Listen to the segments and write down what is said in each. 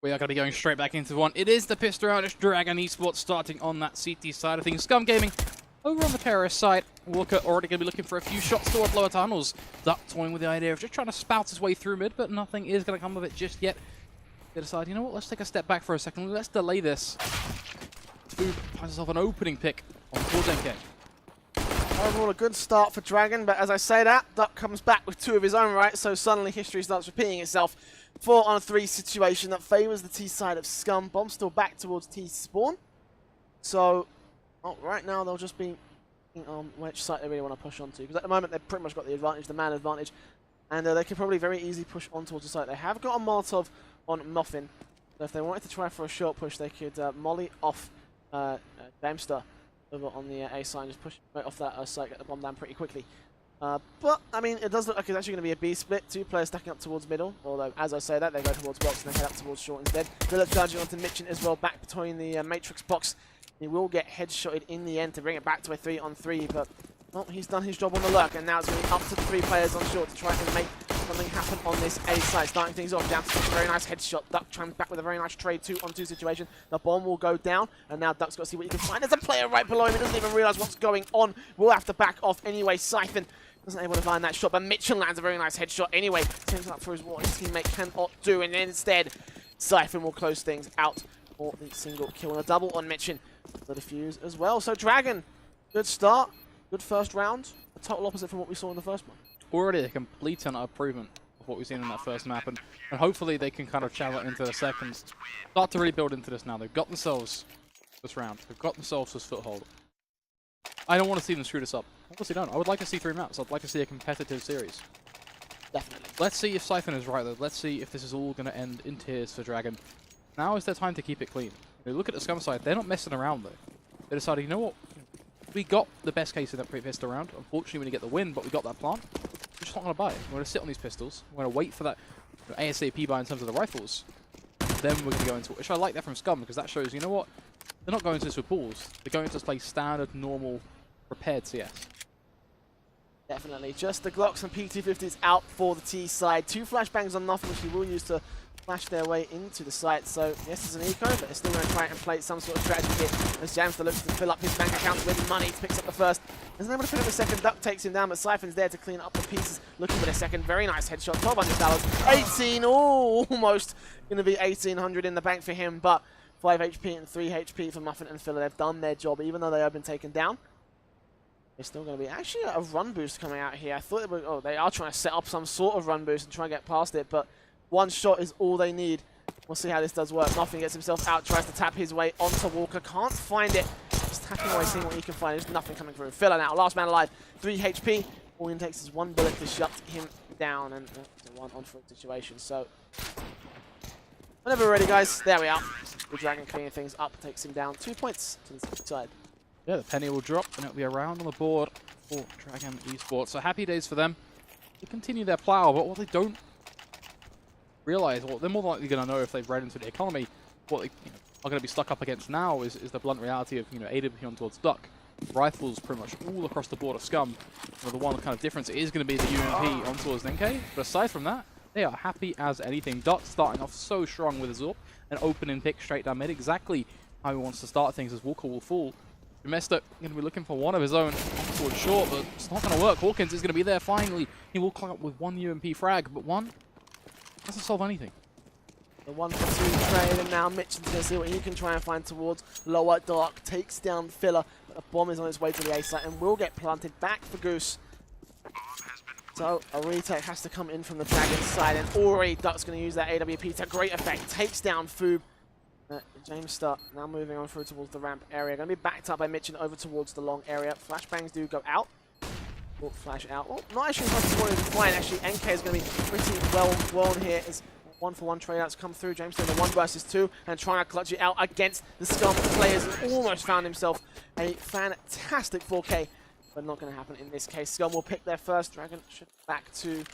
We are going to be going straight back into one. It is the pistol round. It's Dragon eSports starting on that CT side of things. SKUM Gaming over on the terrorist side. Walker already going to be looking for a few shots toward lower tunnels. Duck toying with the idea of just trying to spout his way through mid, but nothing is going to come of it just yet. They decide, you know what, let's take a step back for a second. Let's delay this. Foob finds himself an opening pick on towards NK. Overall, a good start for Dragon, but as I say that, Duck comes back with 2 of his own, right? So suddenly history starts repeating itself. 4-on-3 situation that favours the T side of SKUM. Bomb still back towards T spawn. So, right now they'll just be on which site they really want to push onto. Because at the moment they've pretty much got the advantage, the man advantage. And they can probably very easily push on towards the site. They have got a Molotov on Muffin. So if they wanted to try for a short push, they could molly off Damster over on the A side and just push right off that site, get the bomb down pretty quickly. But, I mean, it does look like it's actually going to be a B split. 2 players stacking up towards middle, although, as I say that, they go towards box and they head up towards short instead. Philip charging onto Mitchin as well, back between the Matrix box. He will get headshotted in the end to bring it back to a 3-on-3, but, well, he's done his job on the lurk, and now it's going to be up to the 3 players on short to try and make something happen on this A side. Starting things off, down to a very nice headshot. Duck trying back with a very nice trade 2-on-2 situation. The bomb will go down, and now Duck's got to see what he can find. There's a player right below him. He doesn't even realize what's going on. We'll have to back off anyway. Siphon wasn't able to find that shot, but Mitchell lands a very nice headshot anyway. Turns up for what his teammate cannot do, and then instead, Siphon will close things out for the single kill and a double on Mitchin. The defuse as well. So Dragon, good start, good first round. A total opposite from what we saw in the first one. Already a complete and utter improvement of what we've seen in that first map, and hopefully they can kind of channel it into the second. Start to really build into this now. They've got themselves this round. They've got themselves this foothold. I don't want to see them screw this up. I honestly don't. I would like to see 3 maps. I'd like to see a competitive series. Definitely. Let's see if Siphon is right, though. Let's see if this is all going to end in tears for Dragon. Now is their time to keep it clean. You look at the SKUM side. They're not messing around, though. They decided, you know what? We got the best case in that pre-pistol round. Unfortunately, we didn't get the win, but we got that plant. We're just not going to buy it. We're going to sit on these pistols. We're going to wait for that ASAP buy in terms of the rifles. Then we're going to go into it. Which I like that from SKUM, because that shows, you know what? They're not going to this with balls. They're going to play standard, normal, prepared CS. Definitely. Just the Glocks and P250s out for the T side. 2 flashbangs on nothing, which he will use to flash their way into the site. So, yes, it's an eco, but they're still going to try and play some sort of strategy here. As Jamster looks to fill up his bank account with money, he picks up the first. Isn't able to pick up the second. Duck takes him down, but Siphon's there to clean up the pieces. Looking for the second. Very nice headshot. $1,200. 18. Oh, almost going to be 1,800 in the bank for him, but 5 HP and 3 HP for Muffin and Filler. They've done their job, even though they have been taken down. There's still going to be actually a run boost coming out here. I thought they were, they are trying to set up some sort of run boost and try and get past it, but 1 shot is all they need. We'll see how this does work. Muffin gets himself out, tries to tap his way onto Walker. Can't find it. Just tapping away, seeing what he can find. There's nothing coming through. Filler now, last man alive. 3 HP. All he takes is 1 bullet to shut him down, and a 1-on-4 situation. So, whenever we're ready, guys, there we are. The Dragon cleaning things up, takes him down 2 points to the side. Yeah, the penny will drop, and it'll be around on the board for Dragon eSports. So happy days for them. They continue their plow, but what they don't realize, well, they're more likely going to know if they've read into the economy. What they are going to be stuck up against now is the blunt reality of AWP on towards Duck. Rifles pretty much all across the board of SKUM. The one kind of difference is going to be the UMP on towards NK. But aside from that, they are happy as anything. Duck starting off so strong with his AWP, an opening pick straight down mid, exactly how he wants to start things as Walker will fall. Domestic going to be looking for one of his own towards short, but it's not going to work. Hawkins is going to be there finally. He will climb up with 1 UMP frag, but 1 doesn't solve anything. The 1-for-2 trade, and now Mitchin's going to see what he can try and find towards lower. Dark takes down Filler, but the bomb is on its way to the A site and will get planted back for Goose. So a retake has to come in from the Dragon side, and already Duck's going to use that AWP to great effect. Takes down Foob. Jamester now moving on through towards the ramp area. Going to be backed up by Mitchin over towards the long area. Flashbangs do go out. Will flash out. Well, not actually as much as he wanted to find. Actually, NK is going to be pretty well here. As 1-for-1 trade-outs come through. Jamester in the 1 versus 2 and trying to clutch it out against the SKUM players. He almost found himself a fantastic 4K, but not going to happen in this case. SKUM will pick their first. Dragon should back to,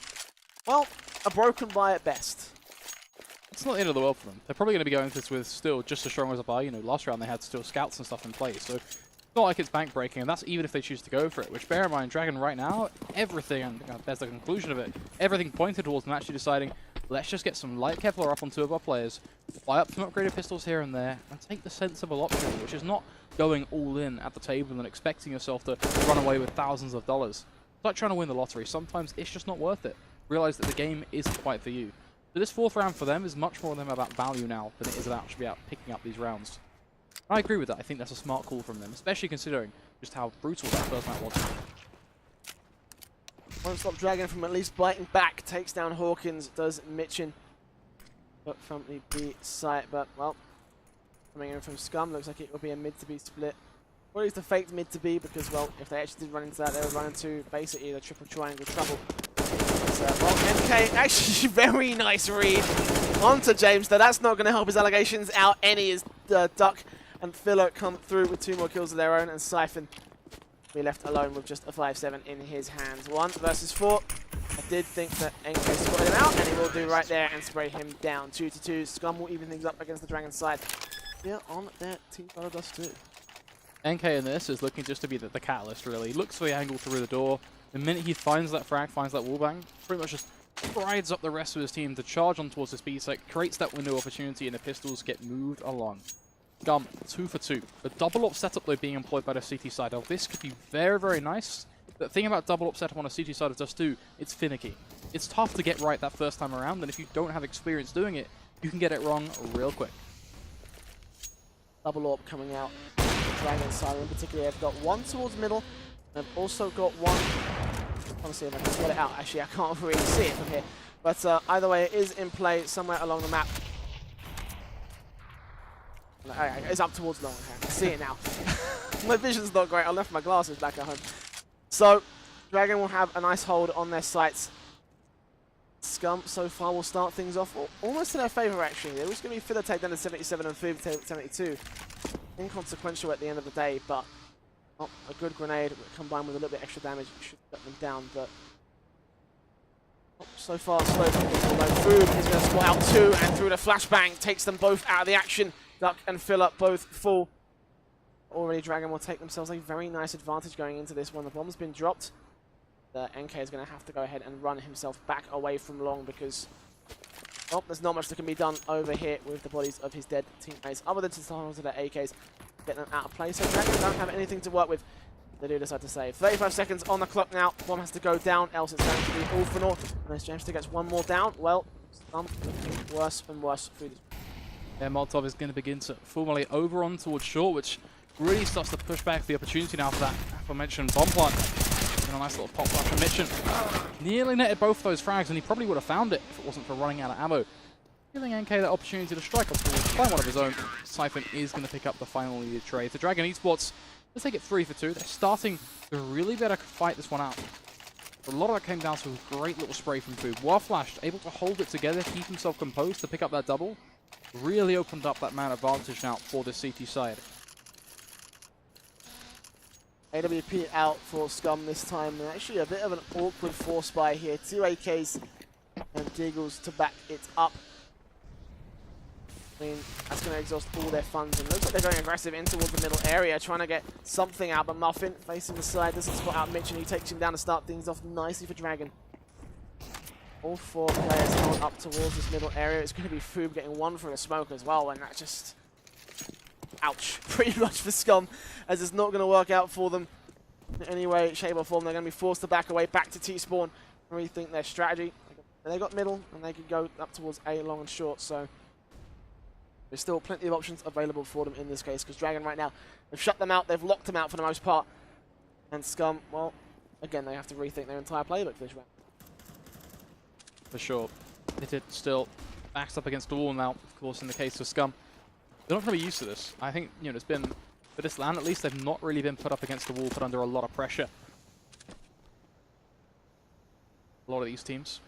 well, a broken buy at best. It's not the end of the world for them. They're probably going to be going into this with still just as strong as a buy. Last round they had still scouts and stuff in place, so it's not like it's bank breaking, and that's even if they choose to go for it. Which, bear in mind, Dragon right now, everything, and there's the conclusion of it, everything pointed towards them actually deciding, let's just get some light Kevlar up on 2 of our players. Buy up some upgraded pistols here and there, and take the sensible option, which is not going all in at the table and expecting yourself to run away with thousands of dollars. It's like trying to win the lottery. Sometimes it's just not worth it. Realize that the game isn't quite for you. So this fourth round for them is much more than about value now than it is actually about picking up these rounds. And I agree with that. I think that's a smart call from them, especially considering just how brutal that first round was. Won't stop Dragon from at least biting back. Takes down Hawkins, does Mitchin. But from the B site, but well, coming in from SKUM, looks like it will be a mid to B split. Or at least a faked mid to B because, well, if they actually did run into that, they would run into basically the triple triangle trouble. So, well, MK, actually very nice read onto James, though that's not going to help his allegations out any as Duck and Filler come through with 2 more kills of their own, and Siphon be left alone with just a 5-7 in his hands. 1 versus 4. I did think that NK spotted him out, and he will do right there and spray him down. 2-2. SKUM will even things up against the Dragon side. Yeah, on their team follow does too. NK in this is looking just to be the catalyst, really. He looks for the angle through the door. The minute he finds that frag, finds that wallbang, pretty much just rides up the rest of his team to charge on towards this B site, creates that window opportunity, and the pistols get moved along. SKUM, 2 for 2. The double up setup, though, being employed by the CT side. Now, this could be very, very nice. The thing about double up setup on a CT side of Dust 2, it's finicky. It's tough to get right that first time around, and if you don't have experience doing it, you can get it wrong real quick. Double AWP coming out. Dragon side in particular, they've got 1 towards middle. They've also got 1. I'm trying to see if I can spot it out. Actually, I can't really see it from here. But either way, it is in play somewhere along the map. It's up towards long. I can see it now. My vision's not great. I left my glasses back at home. So, Dragon will have a nice hold on their sights. SKUM so far will start things off almost in their favour, actually. There was going to be Filler take down to 77 and Foob take 72. Inconsequential at the end of the day, but a good grenade combined with a little bit extra damage should cut them down. But so far, slow. Although Foob is going to spot out 2, and through the flashbang takes them both out of the action. Duck and Filler both full. Already Dragon will take themselves a very nice advantage going into this one. The bomb's been dropped. NK is going to have to go ahead and run himself back away from long because, well, there's not much that can be done over here with the bodies of his dead teammates other than to start onto their AKs, get them out of play. So Dragon don't have anything to work with. They do decide to save. 35 seconds on the clock now. Bomb has to go down, else it's going to be all for naught. Unless James still gets 1 more down, well, SKUM looking worse and worse through this. Yeah, Molotov is going to begin to formulate over on towards short, which really starts to push back the opportunity now for that aforementioned bomb plant. And a nice little pop flash from Mitchin. Nearly netted both of those frags, and he probably would have found it if it wasn't for running out of ammo. Giving NK that opportunity to strike up towards find one of his own. Siphon is going to pick up the final needed trade. The Dragon eSports, let's take it 3 for 2. They're starting to really better fight this one out. A lot of that came down to a great little spray from Foob. Well flashed, able to hold it together, keep himself composed to pick up that double. Really opened up that man advantage now for the CT side. AWP out for SKUM this time, and actually a bit of an awkward force buy here. 2 AKs and Deagles to back it up. I mean, that's going to exhaust all their funds, and looks like they're going aggressive in towards the middle area, trying to get something out, but Muffin facing the side, doesn't spot out Mitch, and he takes him down to start things off nicely for Dragon. All 4 players held up towards this middle area. It's going to be Foob getting 1 from the smoke as well, and that just... ouch, pretty much for SKUM, as it's not going to work out for them in any way, shape or form. They're going to be forced to back away back to T-spawn and rethink their strategy. They got middle, and they could go up towards A, long and short, so there's still plenty of options available for them in this case, because Dragon right now, they've shut them out, they've locked them out for the most part, and SKUM, well, again, they have to rethink their entire playbook for this round. For sure. They did still backed up against the wall now, of course, in the case of SKUM. They're not going to be used to this. I think, you know, it's been, for this LAN at least, they've not really been put up against the wall, put under a lot of pressure. A lot of these teams.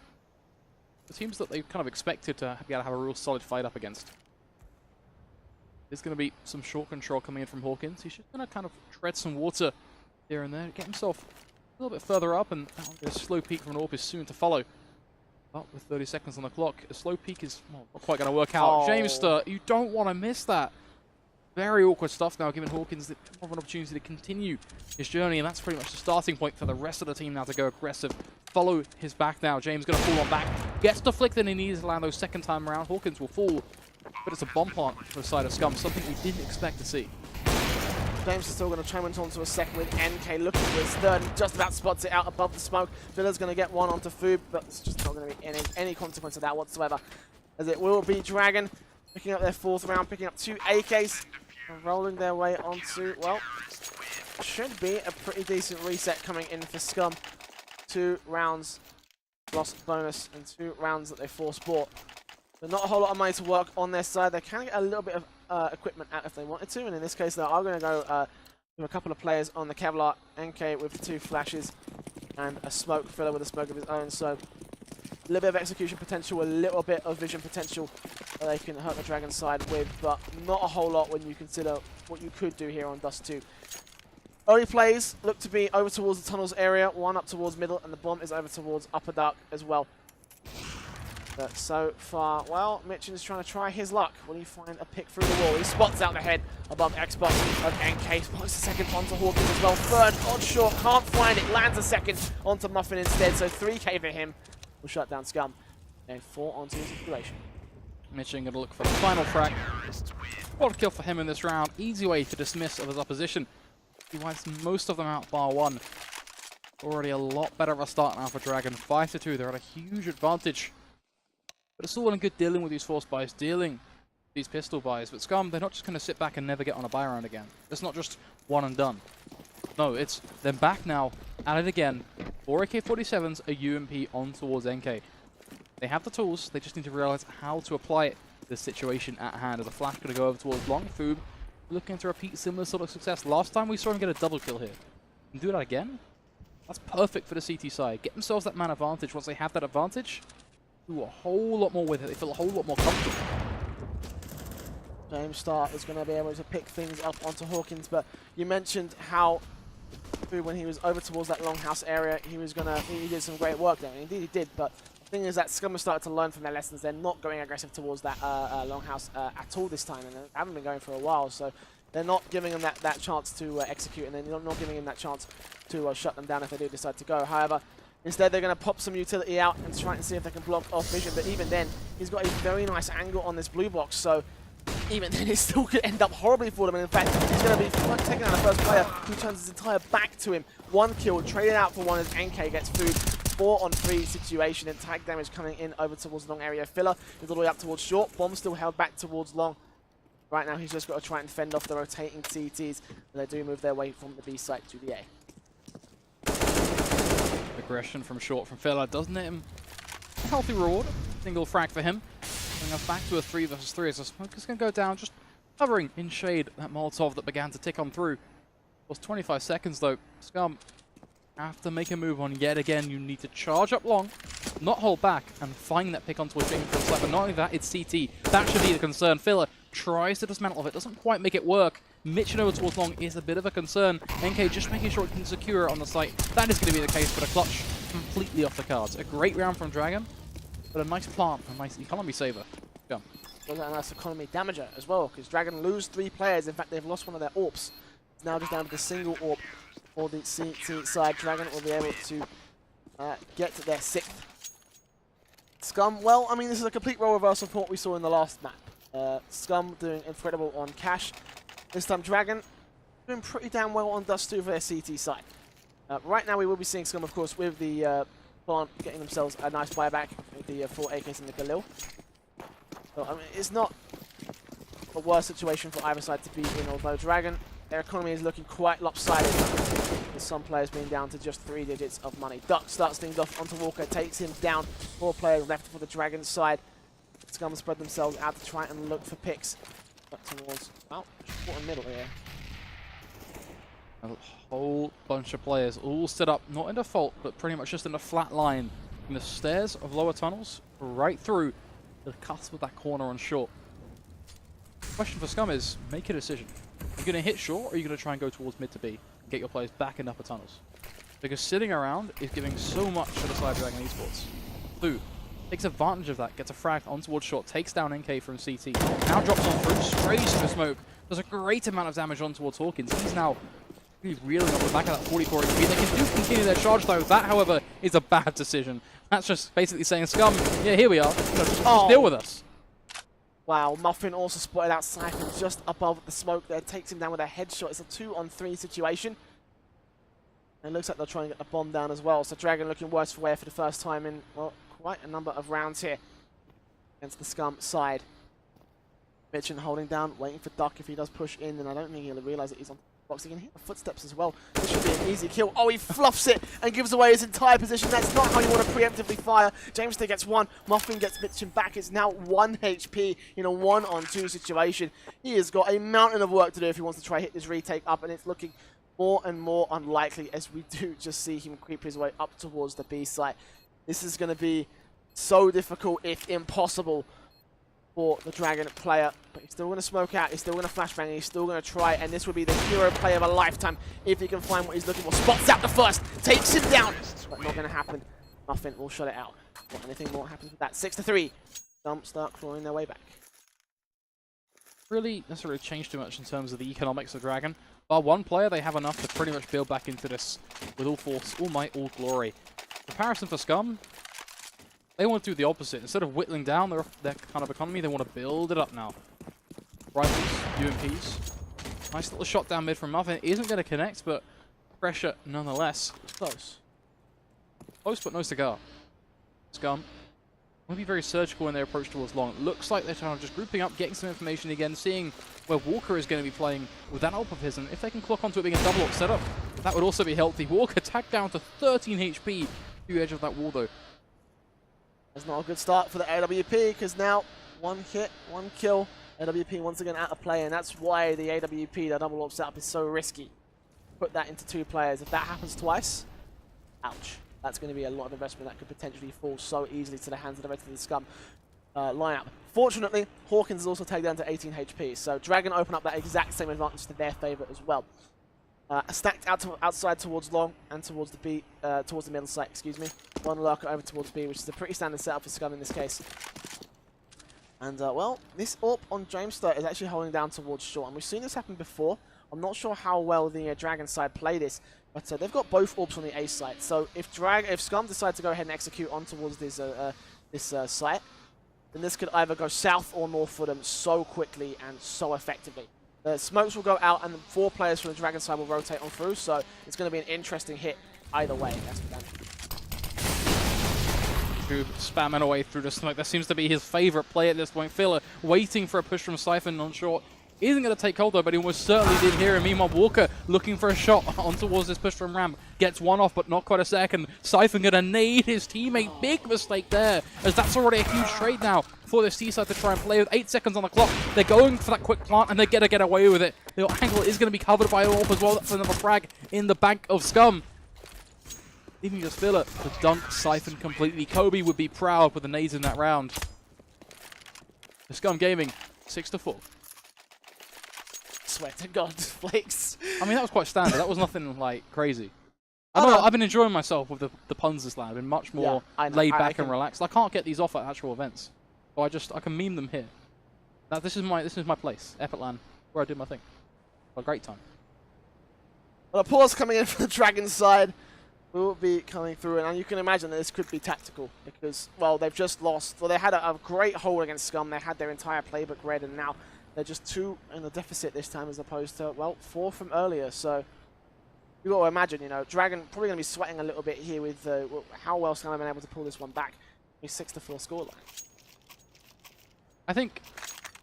The teams that they kind of expected to be able to have a real solid fight up against. There's going to be some short control coming in from Hawkins. He's just going to kind of tread some water here and there, get himself a little bit further up, and a slow peek from an AWP is soon to follow. But with 30 seconds on the clock, a slow peek is not quite going to work out. Jamester, you don't want to miss that. Very awkward stuff now, giving Hawkins an opportunity to continue his journey, and that's pretty much the starting point for the rest of the team now to go aggressive. Follow his back now. James going to fall on back. Gets deflected, and he needs to land those second time around. Hawkins will fall. but it's a bomb plant for the side of SKUM, something we didn't expect to see. James is still going to challenge onto a second with NK looking for his third. He just about spots it out above the smoke. Villa's going to get one onto Foob, but it's just not going to be any consequence of that whatsoever. As it will be Dragon picking up their 4th round, picking up 2 AKs, and rolling their way onto, well, should be a pretty decent reset coming in for SKUM. 2 rounds lost bonus and 2 rounds that they forced bought. But not a whole lot of money to work on their side. They can get a little bit of equipment out if they wanted to, and in this case they are going to go with a couple of players on the Kevlar. NK with 2 flashes and a smoke, Filler with a smoke of his own, so a little bit of execution potential, a little bit of vision potential that they can hurt the Dragon side with, but not a whole lot when you consider what you could do here on Dust 2. Early plays look to be over towards the tunnels area, one up towards middle, and the bomb is over towards Upper Dark as well. But so far, well, Mitchin is trying to try his luck. Will he find a pick through the wall? He spots out the head above Xbox of NK. Spots a second onto Hawkins as well. Third on short, can't find it. Lands a second onto Muffin instead. So 3k for him. Will shut down SKUM. And 4 onto the situation. Mitchin going to look for the final frag. What a kill for him in this round. Easy way to dismiss of his opposition. He wipes most of them out, bar 1. Already a lot better of a start now for Dragon. 5-2. They're at a huge advantage. But it's all well and good dealing with these force buys, dealing these pistol buys. But SKUM, they're not just going to sit back and never get on a buy round again. It's not just one and done. No, it's they're back now, at it again. 4 AK-47s, a UMP on towards NK. They have the tools, they just need to realize how to apply it to the situation at hand. As a flash going to go over towards Long. Foob looking to repeat similar sort of success. Last time we saw him get a double kill here. And do that again? That's perfect for the CT side. Get themselves that man advantage. Once they have that advantage, do a whole lot more with it. They feel a whole lot more comfortable. James Stark is going to be able to pick things up onto Hawkins, but you mentioned how when he was over towards that longhouse area, he did some great work there, and indeed he did, but the thing is that SKUM has started to learn from their lessons. They're not going aggressive towards that longhouse at all this time, and they haven't been going for a while, so they're not giving them that chance to execute, and they're not giving him that chance to shut them down if they do decide to go. However, instead, they're going to pop some utility out and try and see if they can block off vision. But even then, he's got a very nice angle on this blue box. So even then, it still could end up horribly for them. And in fact, he's going to be taking out the first player who turns his entire back to him. 1 kill, traded out for 1 as NK gets food. 4-on-3 situation, and tag damage coming in over towards the long area. Filler is all the way up towards short. Bomb still held back towards long. Right now, he's just got to try and fend off the rotating CTs. And they do move their way from the B site to the A. Aggression from short from Filler doesn't hit him. Healthy reward. Single frag for him. Bring us back to a 3 versus 3 as the smoke is going to go down, just hovering in shade. That Molotov that began to tick on through. It was 25 seconds though. SKUM have to make a move on yet again. You need to charge up long, not hold back, and find that pick onto a Jamie for a slap. But not only that, it's CT. That should be the concern. Filler tries to dismantle it, doesn't quite make it work. Mitchin over towards long is a bit of a concern. NK just making sure it can secure it on the site. That is going to be the case, but a clutch completely off the cards. A great round from Dragon, but a nice plant, a nice economy saver. Go. Was that a nice economy damager as well, because Dragon lose 3 players. In fact, they've lost one of their AWPs. It's now just down to the single AWP for the CT side. Dragon will be able to get to their 6th. SKUM, well, I mean, this is a complete role reversal from what we saw in the last map. SKUM doing incredible on Cash. This time Dragon doing pretty damn well on Dust 2 for their CT side. Right now we will be seeing SKUM, of course, with the plant getting themselves a nice buyback with the 4 AKs in the Galil. So, I mean, it's not a worse situation for either side to be in, although Dragon, their economy is looking quite lopsided, with some players being down to just 3 digits of money. Duck starts things off onto Walker, takes him down. 4 players left for the Dragon side. SKUM spread themselves out to try and look for picks. Up towards, well, short and middle here. A whole bunch of players all stood up, not in default, but pretty much just in a flat line from the stairs of lower tunnels right through the cusp of that corner on short. The question for SKUM is, make a decision. Are you going to hit short, or are you going to try and go towards mid to B and get your players back in upper tunnels? Because sitting around is giving so much to the side of Dragon eSports. Foob takes advantage of that, gets a frag on towards short, takes down NK from CT, now drops on through, sprays through the smoke, does a great amount of damage on towards Hawkins. He's now really reeling off the back of that 44 HP. They can continue their charge though. That, however, is a bad decision. That's just basically saying, SKUM, yeah, here we are. Just deal with us. Wow, Muffin also spotted out Cypher just above the smoke there, takes him down with a headshot. It's a 2-on-3 situation. And it looks like they're trying to get the bomb down as well. So Dragon looking worse for wear for the first time in, well, quite a number of rounds here against the SKUM side. Mitchin holding down, waiting for Duck. If he does push in, then I don't think he'll realise that he's on the box. He can hear the footsteps as well. This should be an easy kill. Oh, he fluffs it and gives away his entire position. That's not how you want to preemptively fire. Jamester gets one. Muffin gets Mitchin back. It's now 1 HP in a 1-on-2 situation. He has got a mountain of work to do if he wants to try hit this retake up, and it's looking more and more unlikely as we do just see him creep his way up towards the B site. This is going to be so difficult, if impossible, for the Dragon player. But he's still going to smoke out, he's still going to flashbang, he's still going to try, and this would be the hero play of a lifetime if he can find what he's looking for. Spots out the first, takes him down, but not going to happen. Muffin will shut it out. Not anything more happens with that. 6-3. SKUM start clawing their way back. Really necessarily changed too much in terms of the economics of Dragon. Bar one player, they have enough to pretty much build back into this with all force, all might, all glory. Comparison for SKUM, they want to do the opposite. Instead of whittling down their kind of economy, they want to build it up now. Rifles, UMPs. Nice little shot down mid from Muffin. It isn't going to connect, but pressure nonetheless. Close. Close, but no cigar. SKUM will be very surgical in their approach towards long. It looks like they're kind of just grouping up, getting some information again, seeing where Walker is going to be playing with that ult of his, and if they can clock onto it being a double up setup, that would also be healthy. Walker tagged down to 13 HP to the edge of that wall, though. That's not a good start for the AWP, because now 1 hit, 1 kill. AWP once again out of play, and that's why the AWP, the double up setup, is so risky. Put that into 2 players. If that happens twice, ouch. That's going to be a lot of investment that could potentially fall so easily to the hands of the rest of the SKUM lineup. Fortunately, Hawkins is also taken down to 18 HP, so Dragon open up that exact same advantage to their favour as well. Stacked outside towards long and towards the B, towards the middle site, excuse me. 1 lurker over towards B, which is a pretty standard setup for SKUM in this case. And well, this AWP on Dreamster is actually holding down towards short, and we've seen this happen before. I'm not sure how well the Dragon side play this, but they've got both AWPs on the A site. So if SKUM decide to go ahead and execute on towards this site, then this could either go south or north for them so quickly and so effectively. The smokes will go out, and the 4 players from the Dragon side will rotate on through, so it's going to be an interesting hit either way. That's for them. Spamming away through the smoke. That seems to be his favourite play at this point. Filler waiting for a push from Siphon on short. Isn't going to take hold though, but he almost certainly did hear him. Meanwhile, Walker looking for a shot on towards this push from Ram. Gets one off, but not quite a second. Siphon going to nade his teammate. Big mistake there, as that's already a huge trade now for this T-side to try and play with 8 seconds on the clock. They're going for that quick plant, and they're going to get away with it. The angle is going to be covered by AWP as well. That's another frag in the bank of SKUM. Leaving just Filler to dunk Siphon completely. Kobe would be proud with the nades in that round. The SKUM Gaming, 6-4. Swear to God, Flakes. I mean, that was quite standard. That was nothing, like, crazy. I know, I've been enjoying myself with the puns this land. I've been much more laid back and relaxed. I can't get these off at actual events. So I can meme them here. Now, this is my place, Epicland, where I did my thing. A great time. Well, a pause coming in for the Dragon side will be coming through, and you can imagine that this could be tactical because, well, they've just lost. Well, they had a great hold against SKUM. They had their entire playbook read, and now they're just 2 in the deficit this time as opposed to, well, 4 from earlier. So you've got to imagine, you know, Dragon probably going to be sweating a little bit here with how well SKUM have been able to pull this one back. A 6-4 scoreline. I think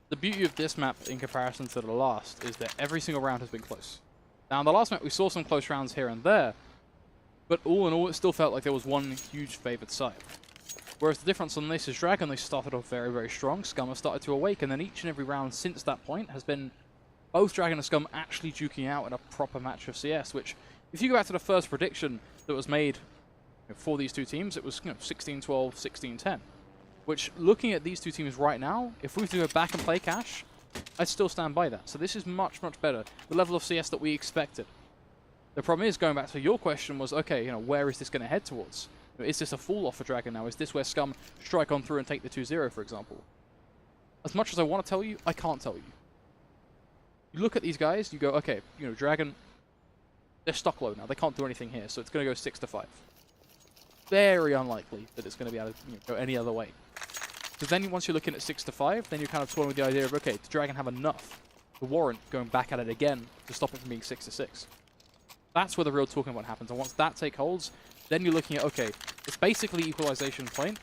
the beauty of this map in comparison to the last is that every single round has been close. Now, in the last map, we saw some close rounds here and there, but all in all, it still felt like there was one huge favoured side. Whereas the difference on this is Dragon, they started off very, very strong. SKUM have started to awake, and then each and every round since that point has been both Dragon and SKUM actually duking out in a proper match of CS, which, if you go back to the first prediction that was made for these 2 teams, it was 16-12, 16-10. Which, looking at these 2 teams right now, if we were to go back and play Cash, I'd still stand by that. So this is much, much better. The level of CS that we expected. The problem is, going back to your question, was, okay, you know, where is this going to head towards? Is this a fall-off for Dragon now? Is this where SKUM strike on through and take the 2-0, for example? As much as I want to tell you, I can't tell you. You look at these guys, you go, okay, you know, Dragon, they're stuck low now. They can't do anything here, so it's going to go 6-5. Very unlikely that it's going to be able to go any other way. So then once you're looking at 6 to 5, then you're kind of toying with the idea of, okay, does Dragon have enough to warrant going back at it again to stop it from being 6 to 6? That's where the real talking about happens. And once that take holds, then you're looking at, okay, it's basically equalization point.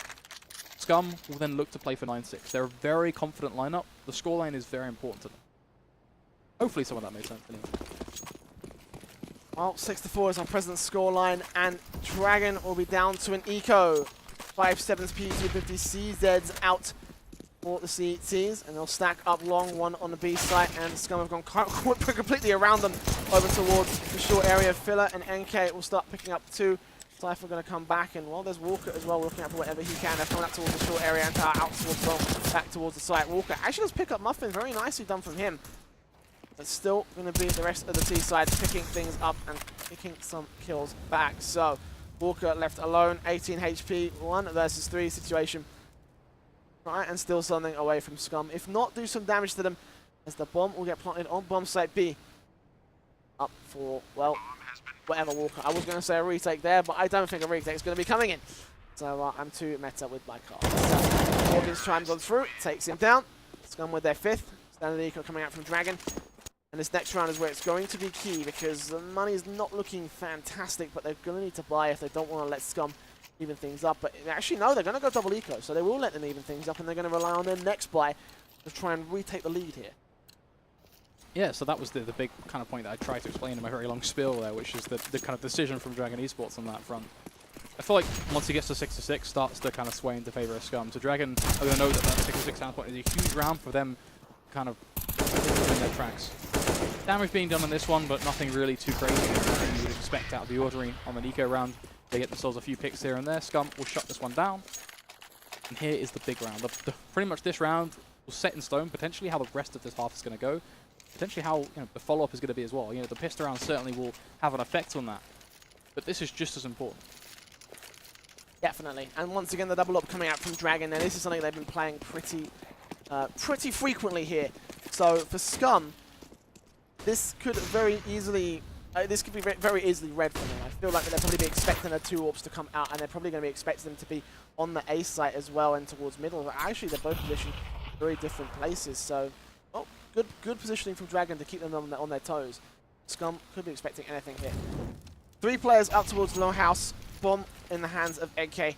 SKUM will then look to play for 9-6. They're a very confident lineup. The scoreline is very important to them. Hopefully some of that made sense anyway. Well, 6 to 4 is our present scoreline, and Dragon will be down to an eco. 5-7s P250 CZs out for the CTs, and they'll stack up long, one on the B site, and SKUM have gone completely around them over towards the short area. Filler and NK will start picking up 2. Cypher going to come back, and well, there's Walker as well, looking out for whatever he can. They're coming up towards the short area and out towards well, back towards the site. Walker actually does pick up Muffin, very nicely done from him. But still going to be the rest of the T side picking things up and picking some kills back. So Walker left alone, 18 HP, 1 versus 3 situation. Try and steal something away from SKUM. If not, do some damage to them, as the bomb will get planted on bomb site B. Up for, well, whatever Walker. I was going to say a retake there, but I don't think a retake is going to be coming in. So I'm too meta with my card. So Morgan's chimes on through, takes him down. SKUM with their 5th. Standard eco coming out from Dragon. And this next round is where it's going to be key, because the money is not looking fantastic, but they're going to need to buy if they don't want to let SKUM even things up. But actually, no, they're going to go double eco, so they will let them even things up, and they're going to rely on their next buy to try and retake the lead here. Yeah, so that was the big kind of point that I tried to explain in my very long spiel there, which is the kind of decision from Dragon eSports on that front. I feel like once he gets to 6 to 6, starts to kind of sway into favor of SKUM. So Dragon are going to know that that 6 to 6 standpoint is a huge round for them, kind of in their tracks. Damage being done on this one, but nothing really too crazy. Nothing you would expect out of the ordering on an eco round. They get themselves a few picks here and there. SKUM will shut this one down. And here is the big round. Pretty much this round will set in stone potentially how the rest of this half is going to go. Potentially how the follow-up is going to be as well. The pistol round certainly will have an effect on that. But this is just as important. Definitely. And once again, the double up coming out from Dragon. Now, this is something they've been playing pretty frequently here. So for SKUM, this could very easily be very easily read for them. I feel like they'll probably be expecting the 2 orbs to come out, and they're probably going to be expecting them to be on the A site as well and towards middle. But actually, they're both positioned in very different places. So, well, good positioning from Dragon to keep them on their toes. SKUM could be expecting anything here. 3 players up towards low house. Bomb in the hands of NK.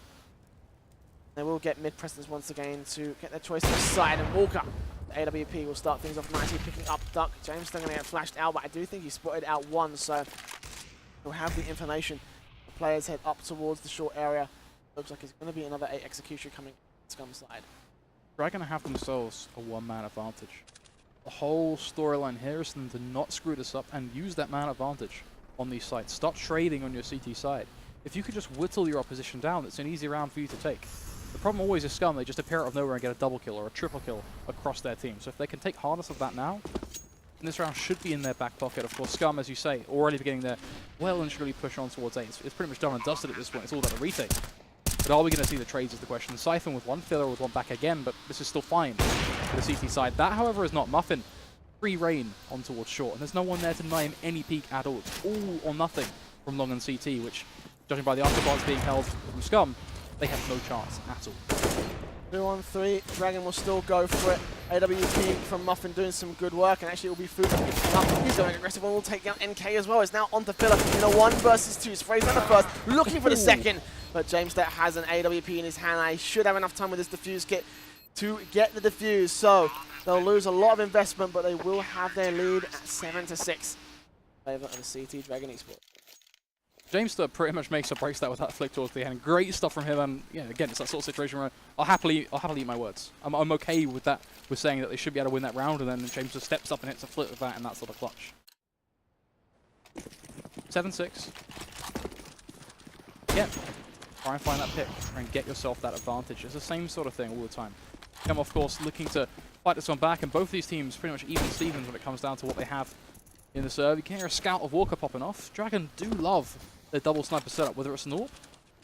They will get mid presence once again to get their choice to the side, and Walker. The AWP will start things off nicely, picking up Duck. James still going to get flashed out, but I do think he spotted out 1, so he'll have the information. The players head up towards the short area. Looks like it's going to be another 8 execution coming SKUM side. They're going to have themselves a 1-man advantage. The whole storyline here is for them to not screw this up and use that man advantage on these sites. Stop trading on your CT side. If you could just whittle your opposition down, it's an easy round for you to take. The problem always is SKUM, they just appear out of nowhere and get a double kill or a triple kill across their team. So if they can take harness of that now, then this round should be in their back pocket. Of course, SKUM, as you say, already beginning their well and truly push on towards 8. It's pretty much done and dusted at this point. It's all about the retake. But are we going to see the trades is the question. Siphon with 1 filler with 1 back again, but this is still fine for the CT side. That, however, is not Muffin. Free reign on towards short, and there's no one there to deny him any peek at all. It's all or nothing from long and CT, which, judging by the afterbars being held from SKUM, they have no chance at all. 2-on-3, Dragon will still go for it. AWP from Muffin doing some good work, and actually it will be Food picking up. He's going aggressive and will take down NK as well. It's now onto Filler in a 1 versus 2. Sprays down the first, looking for the second, but James Stat has an AWP in his hand. I should have enough time with this defuse kit to get the defuse, so they'll lose a lot of investment, but they will have their lead at 7-6. Favor of the CT Dragon eSports. James Sturr pretty much makes or breaks that with that flick towards the end. Great stuff from him, and yeah, again, it's that sort of situation where I'll happily eat my words. I'm okay with that, with saying that they should be able to win that round, and then James just steps up and hits a flick with that, and that's sort of clutch. 7-6. Yeah, try and find that pick, try and get yourself that advantage. It's the same sort of thing all the time. SKUM, of course, looking to fight this one back, and both these teams pretty much even Stevens when it comes down to what they have in the serve. You can hear a scout of Walker popping off. Dragon do love their double sniper setup, whether it's an AWP,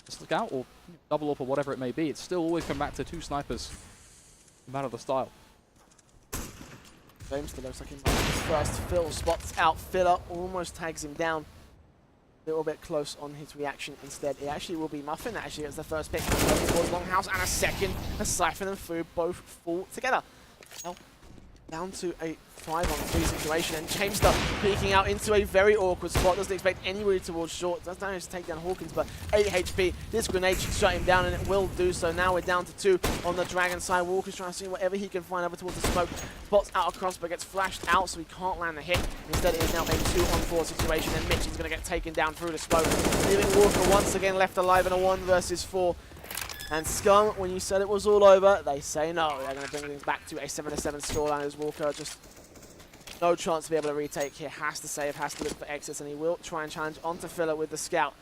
a scout, or double AWP, or whatever it may be. It's still always come back to 2 snipers, no matter the style. James still looks like he might be first. Phil spots out Filler, almost tags him down. a little bit close on his reaction instead. It actually will be Muffin that actually gets the first pick towards Longhouse, and a second as Siphon and Fu both fall together. Well, down to a 5-on-3 situation, and Chamester peeking out into a very awkward spot. Doesn't expect anybody towards short. Does manage to take down Hawkins, but 8 HP. This grenade should shut him down, and it will do so. Now we're down to 2 on the Dragon side. Walker's trying to see whatever he can find over towards the smoke. Spots out across, but gets flashed out, so he can't land the hit. Instead, it is now a 2-on-4 situation, and Mitch is going to get taken down through the smoke, leaving Walker once again left alive in a 1 versus 4. And SKUM, when you said it was all over, they say no. They're going to bring things back to a 7-7 scoreline as Walker just no chance to be able to retake here. Has to save, has to look for exits, and he will try and challenge onto Filler with the scout.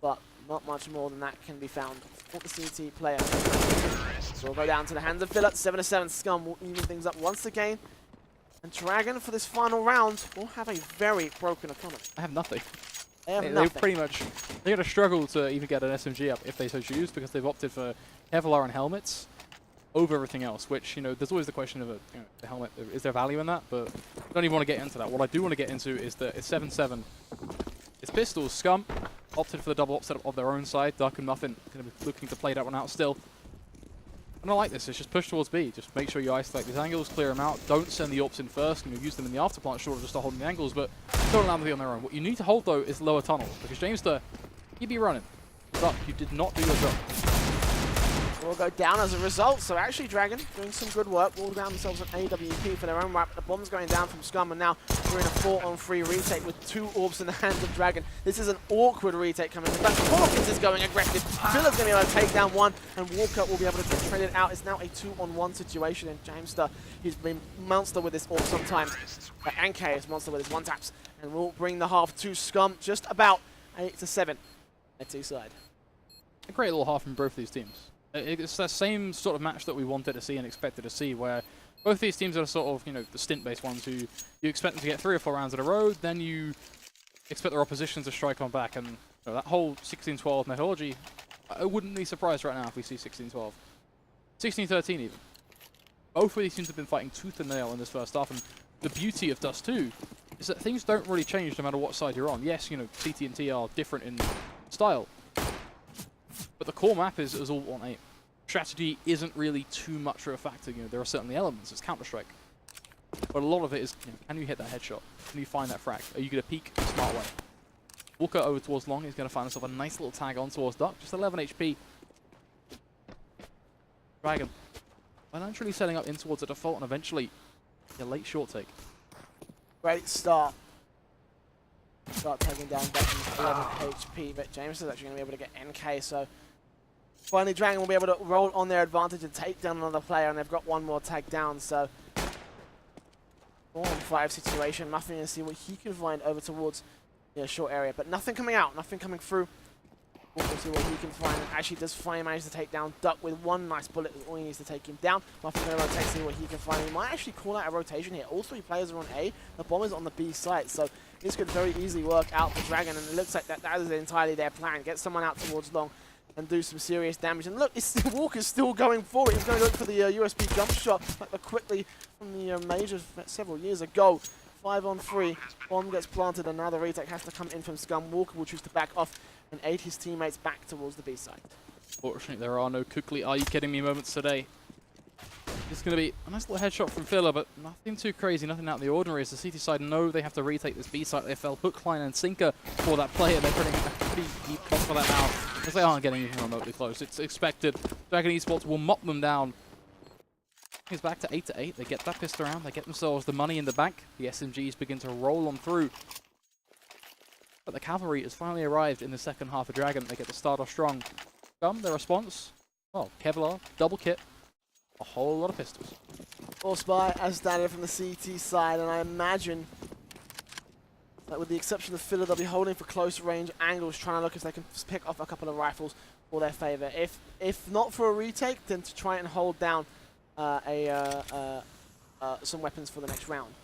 But not much more than that can be found for the CT player. So we'll go down to the hands of Filler. 7-7 SKUM will even things up once again. And Dragon, for this final round, will have a very broken economy. I have nothing. They have nothing. Pretty much, they're going to struggle to even get an SMG up if they so choose, because they've opted for Kevlar and helmets over everything else, which, you know, there's always the question of the helmet, is there value in that? But I don't even want to get into that. What I do want to get into is that it's 7-7. It's pistols. SKUM opted for the double op setup of their own side. Duck and Muffin going to be looking to play that one out still. And I like this. It's just push towards B. Just make sure you isolate these angles, clear them out. Don't send the ops in first. You know, use them in the afterplant, sure, just to hold the angles, but don't allow them to be on their own. What you need to hold, though, is lower tunnel, because Jamester, he'd be running. But you did not do your job. Will go down as a result, so actually Dragon doing some good work. Will down themselves an AWP for their own right, but the bomb's going down from SKUM, and now we're in a 4-on-3 retake with 2 orbs in the hands of Dragon. This is an awkward retake coming in, but Hawkins is going aggressive. Filler's going to be able to take down 1, and Walker will be able to get traded out. It's now a 2-on-1 situation, and Jamester, he's been monster with this orb sometimes, but Anke is monster with his 1-taps, and will bring the half to SKUM, just about 8-7 at 2 side. A great little half from both of these teams. It's the same sort of match that we wanted to see and expected to see, where both these teams are sort of, you know, the stint-based ones who you expect them to get 3 or 4 rounds in a row, then you expect their opposition to strike on back, and you know, that whole 16-12 methodology, I wouldn't be surprised right now if we see 16-12. 16-13 even. Both of these teams have been fighting tooth and nail in this first half, and the beauty of Dust 2 is that things don't really change no matter what side you're on. Yes, you know, CT and T are different in style, but the core map is all on aim. Strategy isn't really too much of a factor. You know, there are certainly elements. It's Counter-Strike, but a lot of it is, you know, can you hit that headshot? Can you find that frag? Are you going to peek the smart way? Walker over towards Long. He's going to find himself a nice little tag on towards Duck. Just 11 HP. Dragon financially setting up in towards a default, and eventually a late short take. Great start. Start taking down Duck 11 HP, but James is actually going to be able to get NK, so finally Dragon will be able to roll on their advantage and take down another player, and they've got 1 more tag down, so 4-on-5 situation. Muffin to see what he can find over towards the short area, but nothing coming out, nothing coming through. We'll see what he can find, and actually does finally manage to take down Duck with 1 nice bullet. All he needs to take him down. Muffin's going to rotate, see what he can find. He might actually call out a rotation here. All 3 players are on A. The bomb is on the B site, so this could very easily work out for Dragon, and it looks like that is entirely their plan. Get someone out towards Long and do some serious damage. And look, Walker's still going forward. He's going to look for the USB jump shot like the quickly from the majors several years ago. 5-on-3. Bomb gets planted, and now the retake has to come in from SKUM. Walker will choose to back off and aid his teammates back towards the B side. Fortunately, there are no Kukli "are you kidding me" moments today. It's going to be a nice little headshot from Filler, but nothing too crazy, nothing out of the ordinary. As the CT side know they have to retake this B side, they fell hook, line, and sinker for that player. They're putting a pretty deep cost for that now, because they aren't getting even remotely close. It's expected. Dragon eSports will mop them down. It's back to 8-8. They get that pistol around. They get themselves the money in the bank. The SMGs begin to roll on through. But the cavalry has finally arrived in the second half of Dragon. They get the start off strong. SKUM, their response, well, Kevlar, double kit, a whole lot of pistols. All spy as standard from the CT side, and I imagine that with the exception of Filler, they'll be holding for close range angles, trying to look if they can pick off a couple of rifles for their favor. If not for a retake, then to try and hold down some weapons for the next round.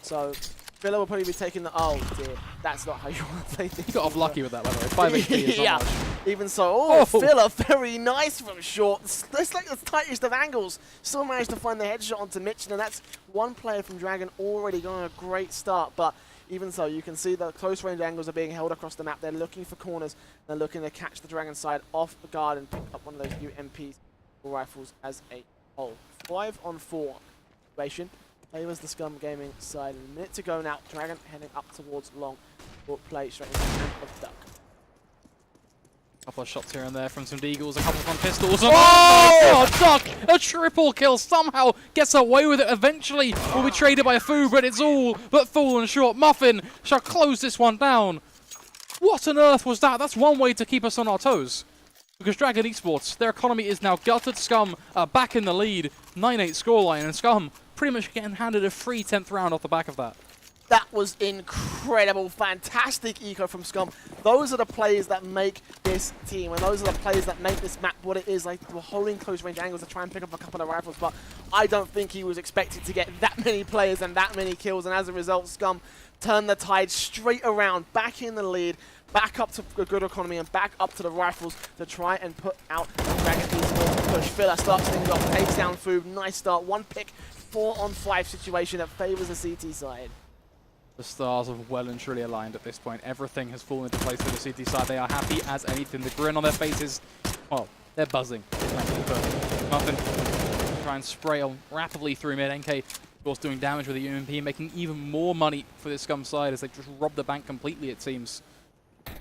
So Filler will probably be taking the, oh dear, that's not how you want to play things. He got off lucky with that, by the way. 5 HP is not much. Even so, oh, Filler, very nice from short. That's like the tightest of angles. Still managed to find the headshot onto Mitch, and that's 1 player from Dragon already going a great start, but Even so, you can see the close range angles are being held across the map. They're looking for corners. They're looking to catch the Dragon side off guard and pick up one of those UMPs or rifles as a whole. 5-on-4 situation. Favors the SKUM Gaming side. A minute to go now. Dragon heading up towards long. Will play straight into the hand of Duck. Couple of shots here and there from some deagles, a couple from pistols. Oh my god, Duck! A triple kill somehow gets away with it. Eventually will be traded by a Foo, but it's all but fallen short. Muffin shall close this one down. What on earth was that? That's one way to keep us on our toes. Because Dragon eSports, their economy is now gutted. SKUM are back in the lead. 9-8 scoreline, and SKUM pretty much getting handed a free 10th round off the back of that. That was incredible. Fantastic eco from SKUM. Those are the players that make this team, and those are the players that make this map what it is. Like, we're holding close range angles to try and pick up a couple of rifles, but I don't think he was expected to get that many players and that many kills, and as a result, SKUM turned the tide straight around, back in the lead, back up to a good economy, and back up to the rifles to try and put out the Dragon eSports push. Filler starts things off, takes down Foob. Nice start. One pick, 4-on-5 situation that favors the CT side. The stars are well and truly aligned at this point. Everything has fallen into place for the CT side. They are happy as anything. The grin on their faces, well, they're buzzing. Muffin try and spray on rapidly through mid. NK, of course, doing damage with the UMP, making even more money for this SKUM side as they just robbed the bank completely, it seems.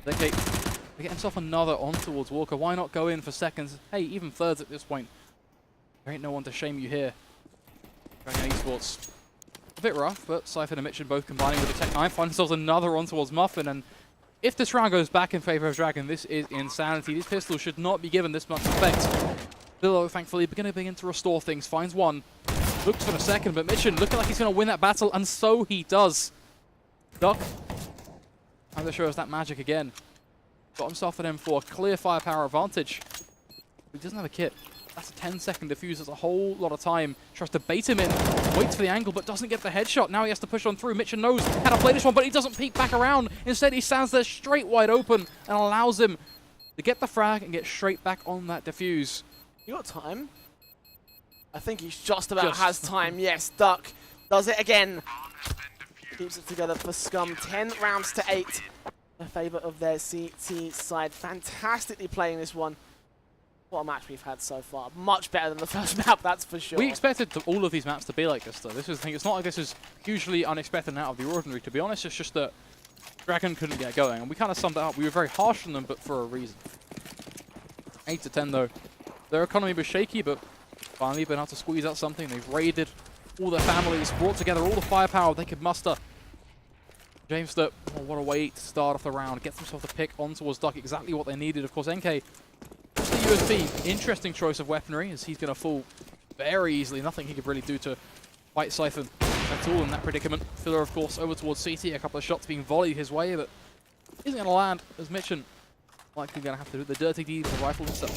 NK, they get himself another on towards Walker. Why not go in for seconds? Hey, even thirds at this point. There ain't no one to shame you here. Dragon eSports. A bit rough, but Cypher and Mitchin both combining with the Tech 9 find themselves another on towards Muffin, and if this round goes back in favor of Dragon, this is insanity. These pistols should not be given this much respect. Billo, thankfully, going to begin to restore things. Finds one, looks for the second, but Mitchin looking like he's going to win that battle, and so he does. Duck, trying to show us that magic again. Got himself an M4, clear firepower advantage. He doesn't have a kit. That's a 10-second defuse. That's a whole lot of time. Tries to bait him in, waits for the angle, but doesn't get the headshot. Now he has to push on through. Mitchin knows how to play this one, but he doesn't peek back around. Instead, he stands there straight wide open and allows him to get the frag and get straight back on that defuse. You got time? I think he's just about has time. Yes, Duck does it again. Keeps it together for SKUM. 10 rounds to 8 in favor of their CT side. Fantastically playing this one. What a match we've had so far. Much better than the first map, that's for sure. We expected all of these maps to be like this, though. This is the thing. It's not like this is hugely unexpected and out of the ordinary. To be honest, it's just that Dragon couldn't get going, and we kind of summed it up. We were very harsh on them, but for a reason. 8 to 10, though. Their economy was shaky, but finally been able to squeeze out something. They've raided all their families, brought together all the firepower they could muster. Jamester, oh, what a way to start off the round. Gets himself the pick on towards Duck, exactly what they needed. Of course, NK, the USB, interesting choice of weaponry, as he's going to fall very easily. Nothing he could really do to fight Siphon at all in that predicament. Filler, of course, over towards CT. A couple of shots being volleyed his way, but isn't going to land, as Mitchin likely going to have to do the dirty deed with the rifle himself.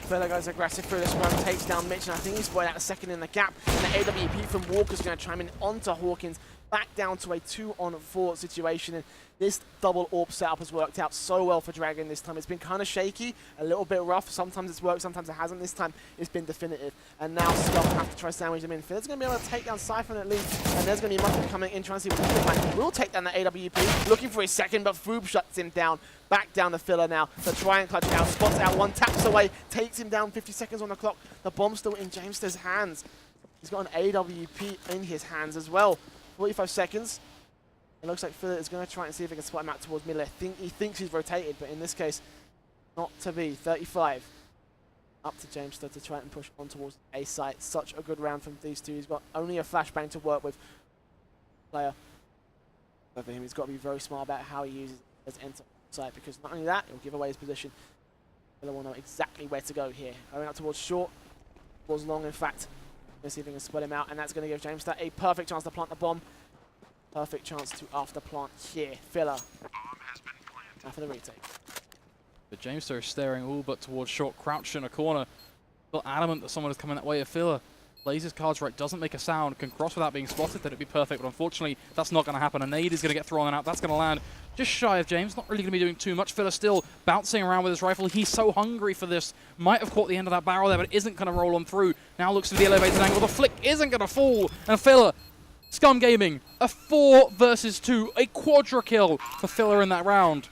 Filler goes aggressive through this one, takes down Mitchin. I think he's spotted out a second in the gap. And the AWP from Walker's going to chime in onto Hawkins. Back down to a 2-on-4 situation, and this double AWP setup has worked out so well for Dragon this time. It's been kind of shaky, a little bit rough. Sometimes it's worked, sometimes it hasn't. This time it's been definitive, and now SKUM have to try to sandwich them in. Filler's going to be able to take down Siphon at least, and there's going to be Muffin coming in trying to see what he can find. Will take down the AWP, looking for his second, but Foob shuts him down. Back down the Filler now to try and clutch it out. Spots out one, taps away, takes him down. 50 seconds on the clock. The bomb's still in Jamester's hands. He's got an AWP in his hands as well. 45 seconds. It looks like Filler is going to try and see if he can spot him out towards middle. He thinks he's rotated, but in this case, not to be. 35. Up to Jamester to try and push on towards A site. Such a good round from these two. He's got only a flashbang to work with. Player. Over him, he's got to be very smart about how he uses his enter site, because not only that, he'll give away his position. Filler will know exactly where to go here. Going out towards short, towards long, in fact. Let's see if we can split him out, and that's going to give Jamester a perfect chance to plant the bomb. Perfect chance to after plant here. Filler. Now for the retake. But Jamester is staring all but towards short, crouched in a corner. Still adamant that someone is coming that way of Filler. Plays his cards right, doesn't make a sound, can cross without being spotted, then it'd be perfect, but unfortunately that's not going to happen. A nade is going to get thrown out, that's going to land just shy of James, not really going to be doing too much. Filler still bouncing around with his rifle, he's so hungry for this. Might have caught the end of that barrel there, but isn't going to roll on through. Now looks for the elevated angle, the flick isn't going to fall, and Filler SKUM Gaming, a 4 versus 2, a quadra kill for Filler in that round.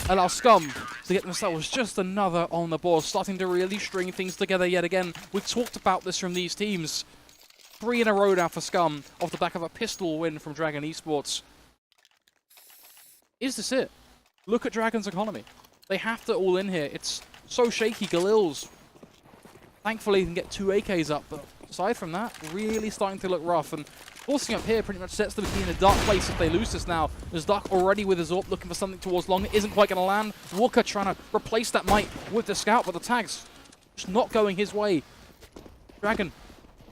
Allow SKUM to get themselves just another on the board, starting to really string things together yet again. We've talked about this from these teams. 3 in a row now for SKUM, off the back of a pistol win from Dragon eSports. Is this it? Look at Dragon's economy. They have to all in here. It's so shaky. Galil's thankfully can get 2 AKs up, but aside from that, really starting to look rough. And forcing up here pretty much sets them to be in a dark place if they lose this now. There's Duck already with his AWP looking for something towards long. It isn't quite going to land. Walker trying to replace that might with the scout, but the tag's just not going his way. Dragon,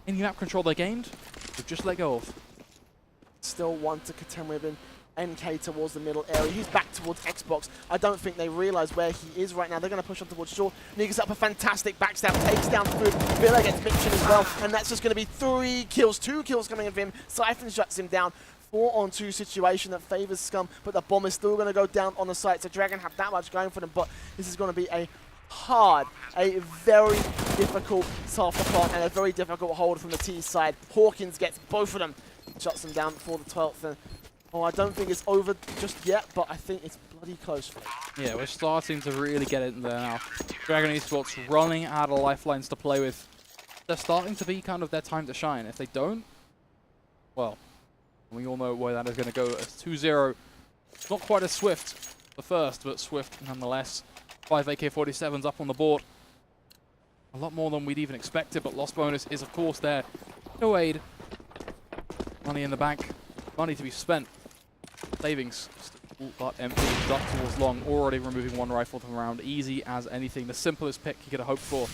any map control they gained, they've just let go of. Still one to contend with him. NK towards the middle area. He's back towards Xbox. I don't think they realize where he is right now. They're going to push on towards short. Niggas up a fantastic backstab, takes down Food. Villa gets mentioned as well, and that's just going to be 3 kills. 2 kills coming in for him. Siphon shuts him down. 4-on-2 situation that favors SKUM, but the bomb is still going to go down on the site. So Dragon have that much going for them, but this is going to be a very difficult soft part and a very difficult hold from the T side. Hawkins gets both of them, shuts them down before the 12th. And oh, I don't think it's over just yet, but I think it's bloody close for it. Yeah, we're starting to really get it in there now. Dragon eSports running out of lifelines to play with. They're starting to be kind of their time to shine. If they don't, well, we all know where that is going to go. It's 2-0. Not quite as swift the first, but swift nonetheless. 5 AK-47s up on the board. A lot more than we'd even expected, but loss bonus is, of course, there to aid. Money in the bank. Money to be spent. Savings. But empty. Duck towards long. Already removing 1 rifle from round. Easy as anything. The simplest pick you could have hoped for.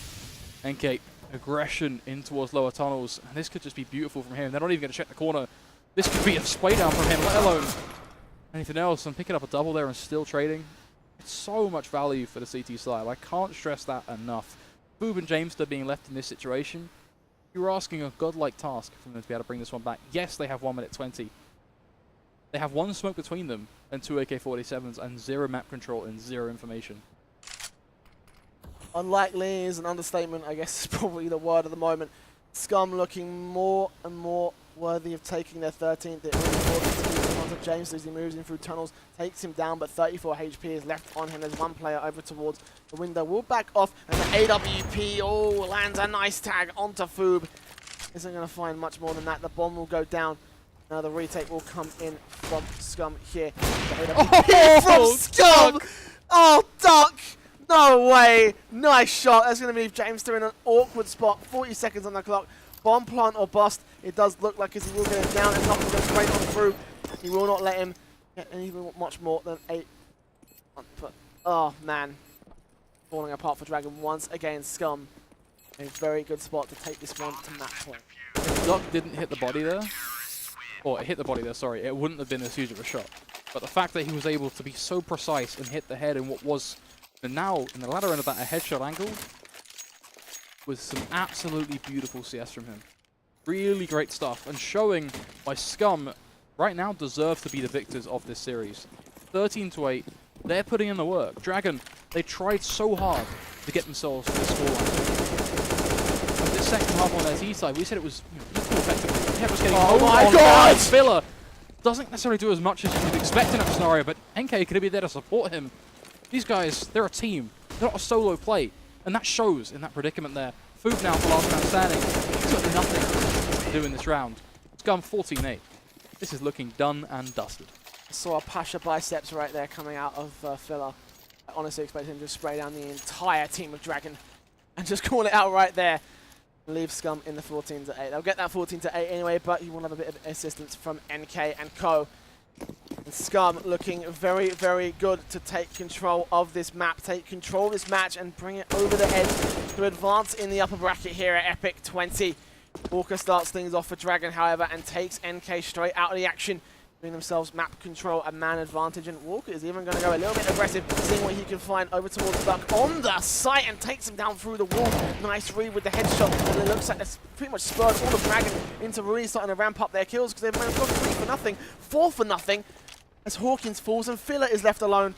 NK, aggression in towards lower tunnels. And this could just be beautiful from him. They're not even going to check the corner. This could be a spray down from him, let alone anything else. And picking up a double there and still trading. It's so much value for the CT side. I can't stress that enough. Boob and Jamester being left in this situation, you're asking a godlike task for them to be able to bring this one back. Yes, they have 1 minute 20. They have 1 smoke between them and 2 AK-47s and 0 map control and 0 information. Unlikely is an understatement, I guess is probably the word of the moment. SKUM looking more and more worthy of taking their 13th. It really onto James as he moves in through tunnels, takes him down, but 34 HP is left on him. There's 1 player over towards the window. Will back off, and the AWP, lands a nice tag onto Foob. Isn't going to find much more than that. The bomb will go down. Now the retake will come in from SKUM here. The AWP from SKUM! Oh, Duck! No way! Nice shot. That's going to leave Jamester in an awkward spot. 40 seconds on the clock. Bomb plant or bust. It does look like as he will get him down and knock him straight on through. He will not let him get anything much more than 8. But, oh, man. Falling apart for Dragon once again. SKUM. A very good spot to take this one to match point. If Duck didn't hit the body there, or it hit the body there, sorry, it wouldn't have been as huge of a shot. But the fact that he was able to be so precise and hit the head in what was, and now in the latter end of that, a headshot angle, was some absolutely beautiful CS from him. Really great stuff, and showing why SKUM right now deserve to be the victors of this series. 13-8, they're putting in the work. Dragon, they tried so hard to get themselves to this scoreline. But this second half on their T side, we said it was equal effectively. Kev was getting my God! Filler doesn't necessarily do as much as you'd expect in that scenario, but NK could be there to support him. These guys, they're a team. They're not a solo play, and that shows in that predicament there. Food now for last man standing. He's got nothing to do in this round. SKUM 14-8. This is looking done and dusted. I saw a Pasha biceps right there coming out of Filler. I honestly expect him to spray down the entire team of Dragon and just call it out right there. Leave SKUM in the 14-8. They'll get that 14-8 anyway, but he will have a bit of assistance from NK and Co. And SKUM looking very, very good to take control of this map, take control of this match and bring it over the edge to advance in the upper bracket here at Epic 20. Walker starts things off for Dragon, however, and takes NK straight out of the action, giving themselves map control and man advantage. And Walker is even going to go a little bit aggressive, seeing what he can find over towards Duck on the site and takes him down through the wall. Nice read with the headshot, and it looks like that's pretty much spurred all of Dragon into really starting to ramp up their kills, because they've managed to go 3 for nothing, 4 for nothing, as Hawkins falls and Filler is left alone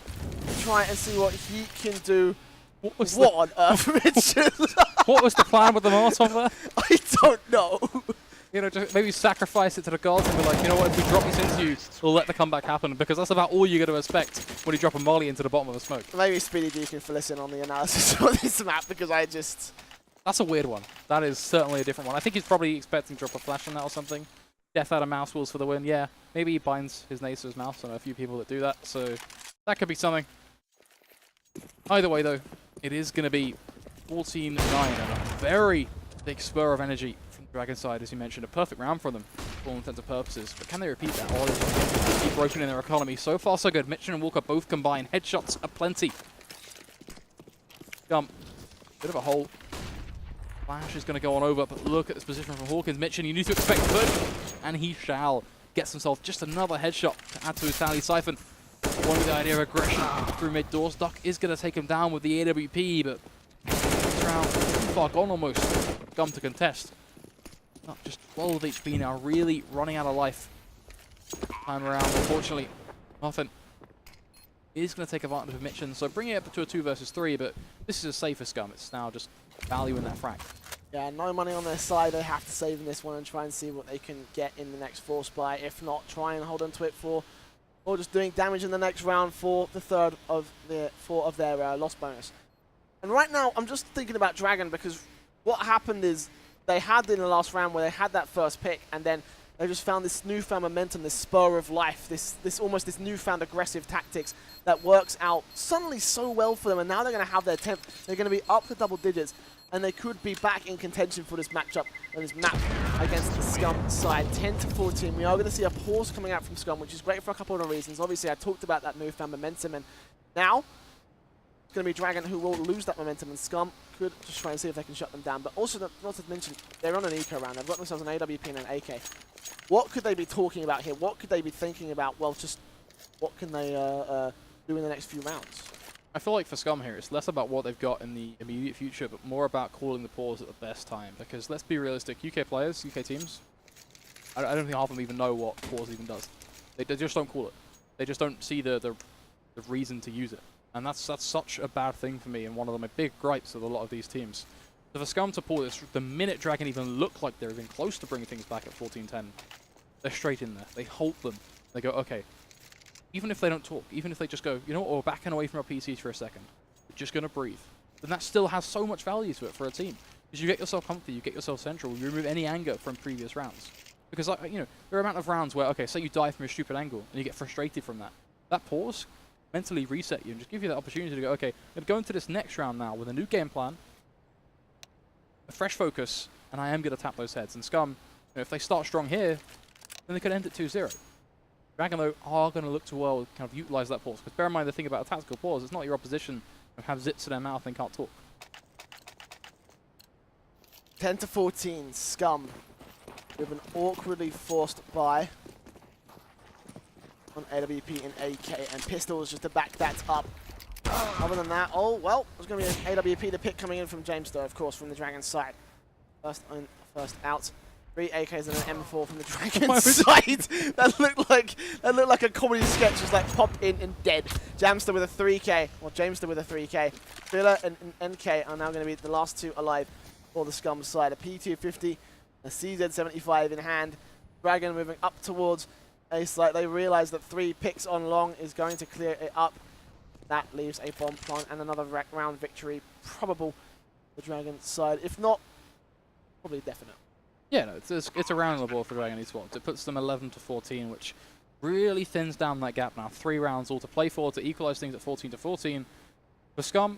to try and see what he can do. What on earth, Richard? What was the plan with the Molotov there? I don't know. You know, just maybe sacrifice it to the gods and be like, you know what, if we drop this into you, we'll let the comeback happen, because that's about all you're going to expect when you drop a molly into the bottom of the smoke. Maybe Speedy D can fill us in on the analysis on this map, because I just... That's a weird one. That is certainly a different one. I think he's probably expecting to drop a flash on that or something. Death out of mouse wheels for the win. Yeah, maybe he binds his nace to his mouse. I know a few people that do that, so that could be something. Either way, though, it is going to be 14-9 and a very big spur of energy from Dragon side, as you mentioned. A perfect round for them, for all intents and purposes. But can they repeat that? Or is it keep broken in their economy? So far, so good. Mitchin and Walker both combined. Headshots aplenty. Bit of a hole. Flash is going to go on over, but look at this position from Hawkins. Mitchin, you need to expect a push, and he shall. Gets himself just another headshot to add to his tally. Siphon, one with the idea of aggression through mid doors. Duck is going to take him down with the AWP, but this round too far gone almost. SKUM to contest. Not just 12 HP now, really running out of life. Time around, unfortunately, Muffin is going to take advantage of Mitchin, so bringing it up to a 2 versus 3, but this is a safer SKUM. It's now just value in that frag. Yeah, no money on their side. They have to save in this one and try and see what they can get in the next force buy. If not, try and hold on to it for, or just doing damage in the next round for the third of their loss bonus. And right now, I'm just thinking about Dragon, because what happened is they had in the last round where they had that first pick, and then they just found this newfound momentum, this spur of life, this almost this newfound aggressive tactics that works out suddenly so well for them. And now they're going to have their 10th. They're going to be up to double digits, and they could be back in contention for this matchup and this map against the SKUM side. 10-14. We are going to see a pause coming out from SKUM, which is great for a couple of reasons. Obviously, I talked about that newfound momentum, and now it's going to be Dragon who will lose that momentum, and SKUM could just try and see if they can shut them down. But also, not to mention, they're on an eco round. They've got themselves an AWP and an AK. What could they be talking about here? What could they be thinking about? Well, just what can they do in the next few rounds? I feel like for SKUM here, it's less about what they've got in the immediate future, but more about calling the pause at the best time. Because let's be realistic, UK players, UK teams, I don't think half of them even know what pause even does. They just don't call it. They just don't see the reason to use it. And that's such a bad thing for me, and one of my big gripes with a lot of these teams. So for SKUM to pull this, the minute Dragon even look like they're even close to bringing things back at 14-10, they're straight in there. They halt them. They go, okay, even if they don't talk, even if they just go, you know what, we're backing away from our PCs for a second, we're just going to breathe, then that still has so much value to it for a team. Because you get yourself comfy, you get yourself central, you remove any anger from previous rounds. Because, like, you know, there are amount of rounds where, okay, say you die from a stupid angle, and you get frustrated from that. That pause mentally reset you and just give you that opportunity to go, okay, I'm going to go into this next round now with a new game plan, a fresh focus, and I am going to tap those heads. And SKUM, you know, if they start strong here, then they could end at 2-0. Dragon, though, are going to look to well kind of utilize that pause. Because bear in mind the thing about a tactical pause, it's not your opposition who have zips in their mouth and can't talk. 10-14, SKUM with an awkwardly forced buy on AWP and AK, and Pistols just to back that up. Other than that, oh, well, there's going to be an AWP to pick coming in from James, though, of course, from the Dragon side. First in, first out. 3 AKs and an M4 from the Dragon side. That looked like a comedy sketch, just like popped in and dead. Jamster with a 3K, or Jamester with a 3K. Thriller and NK are now going to be the last two alive for the SKUM side. A P250, a CZ75 in hand. Dragon moving up towards a site. They realize that 3 picks on long is going to clear it up. That leaves a bomb plant and another round victory probable for the Dragon side. If not, probably definite. Yeah, no, it's a round on the board for Dragon eSports. It puts them 11-14, which really thins down that gap now. 3 rounds all to play for to equalize things at 14-14. For SKUM,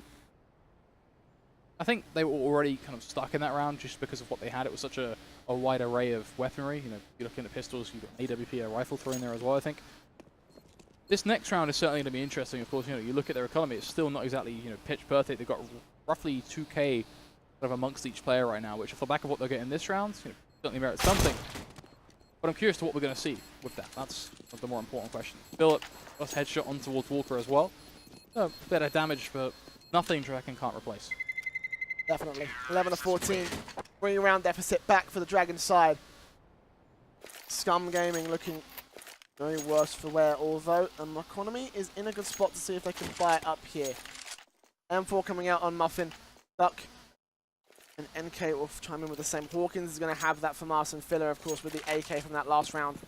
I think they were already kind of stuck in that round just because of what they had. It was such a wide array of weaponry. You know, you're looking at pistols, you've got AWP, a rifle thrown in there as well, I think. This next round is certainly going to be interesting. Of course, you know, you look at their economy, it's still not exactly, you know, pitch perfect. They've got roughly 2K sort of amongst each player right now, which off the back of what they're getting this round, you know, certainly merits something. But I'm curious to what we're going to see with that. That's the more important question. Philip, first headshot on towards Walker as well. A bit of damage, but nothing Dragon can't replace. Definitely. 11-14. 3-round deficit back for the Dragon side. SKUM Gaming looking very worse for wear, although economy is in a good spot to see if they can buy it up here. M4 coming out on Muffin. Duck And NK will chime in with the same. Hawkins is going to have that from us, and Filler, of course, with the AK from that last round.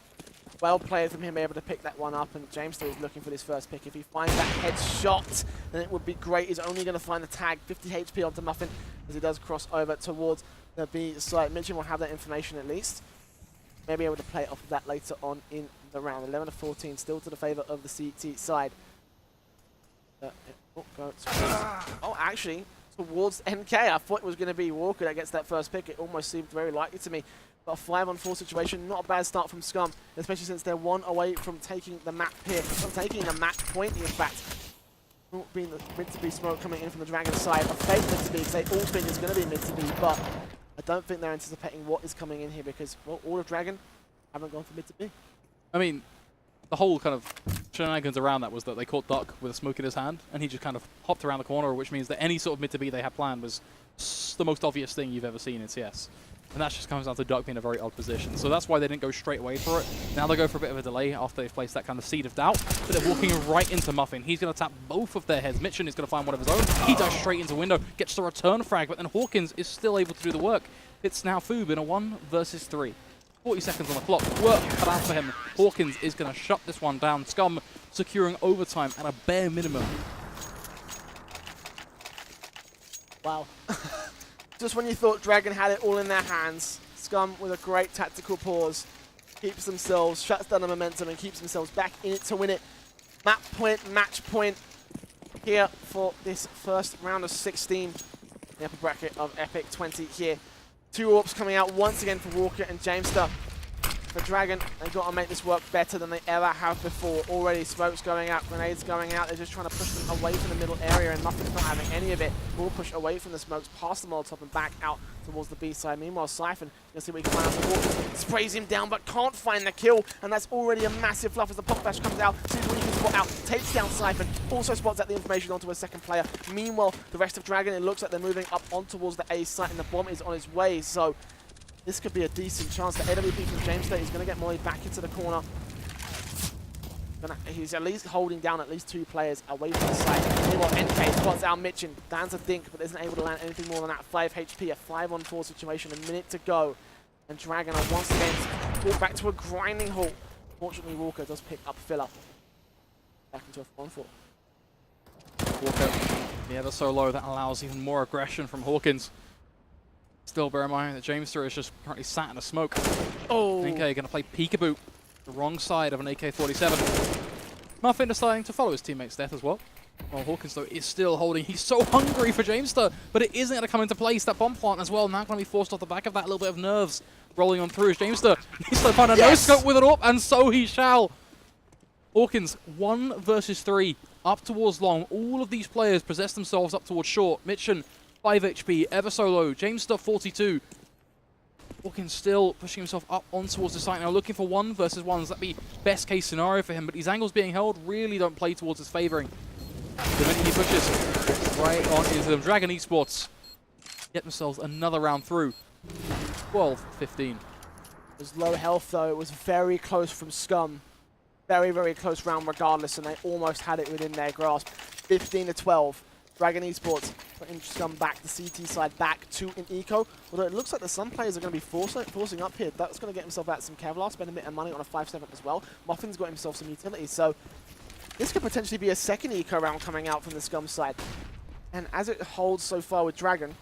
Well played from him, able to pick that one up, and James still is looking for this first pick. If he finds that headshot, then it would be great. He's only going to find the tag, 50 HP onto Muffin, as he does cross over towards the B side. Mitchell will have that information at least. Maybe able to play off of that later on in the round. 11 to 14, still to the favour of the CT side. Oh, actually, towards NK. I thought it was going to be Walker that gets that first pick. It almost seemed very likely to me. But a 5-on-4 situation, not a bad start from SKUM, especially since they're one away from taking the map here. Not taking the match point, in fact. Not being the mid-to-B smoke coming in from the Dragon side. A fake mid-to-B, because they all think it's going to be mid-to-B, but I don't think they're anticipating what is coming in here because, well, all of Dragon haven't gone for mid-to-B. I mean, the whole kind of shenanigans around that was that they caught Duck with a smoke in his hand, and he just kind of hopped around the corner, which means that any sort of mid-to-B they had planned was the most obvious thing you've ever seen in CS. And that just comes down to Duck being in a very odd position. So that's why they didn't go straight away for it. Now they go for a bit of a delay after they've placed that kind of seed of doubt. But they're walking right into Muffin. He's going to tap both of their heads. Mitchin is going to find one of his own. He dives straight into window, gets the return frag, but then Hawkins is still able to do the work. It's now Foob in a 1 versus 3. 40 seconds on the clock. Work cut out for him. Hawkins is going to shut this one down. SKUM securing overtime at a bare minimum. Wow. Just when you thought Dragon had it all in their hands, SKUM with a great tactical pause keeps themselves, shuts down the momentum and keeps themselves back in it to win it. Map point, match point here for this first round of 16. The upper bracket of Epic 20 here. 2 AWPs coming out once again for Walker and Jamester. For Dragon, they've got to make this work better than they ever have before. Already smokes going out, grenades going out. They're just trying to push them away from the middle area, and Muffin's not having any of it. Will push away from the smokes, past the Molotov and back out towards the B side. Meanwhile, Siphon, you'll see what he can find out the Walker. Sprays him down, but can't find the kill, and that's already a massive fluff as the pop flash comes out. Sees what he can spot out, takes down Siphon, also spots out the information onto a second player. Meanwhile, the rest of Dragon, it looks like they're moving up on towards the A site, and the bomb is on its way, so this could be a decent chance. The AWP from James State is going to get Molly back into the corner. He's at least holding down at least 2 players away from the site. Meanwhile, NK spots out Mitchin. Dan's a dink, but isn't able to land anything more than that. 5 HP, a 5-on-4 situation, a minute to go. And Dragon are once again brought back to a grinding halt. Fortunately, Walker does pick up Filler. Back into a 4-on-4. Walker, the ever so low, that allows even more aggression from Hawkins. Still, bear in mind that Jamester is just currently sat in a smoke. Oh! NK going to play peekaboo, the wrong side of an AK-47. Muffin deciding to follow his teammate's death as well. While Hawkins, though, is still holding. He's so hungry for Jamester, but it isn't going to come into place. That bomb plant as well, now going to be forced off the back of that. A little bit of nerves rolling on through as Jamester needs to find a no-scope with it up, and so he shall. Hawkins, 1 versus 3, up towards long. All of these players possess themselves up towards short. Mitchin, 5 HP, ever so low. Jamester, 42. Hawkins still pushing himself up on towards the site now, looking for 1 versus 1s. That'd be best case scenario for him, but these angles being held really don't play towards his favouring. The minute he pushes right on into them, Dragon eSports get themselves another round through. 12-15. It was low health though, it was very close from SKUM. Very, very close round regardless, and they almost had it within their grasp. 15-12. Dragon eSports putting SKUM back, the CT side back to an eco. Although it looks like the Sun players are going to be forcing up here. That's going to get himself out some Kevlar, spend a bit of money on a 5-7 as well. Muffin's got himself some utility, so this could potentially be a second eco round coming out from the SKUM side. And as it holds so far with Dragon,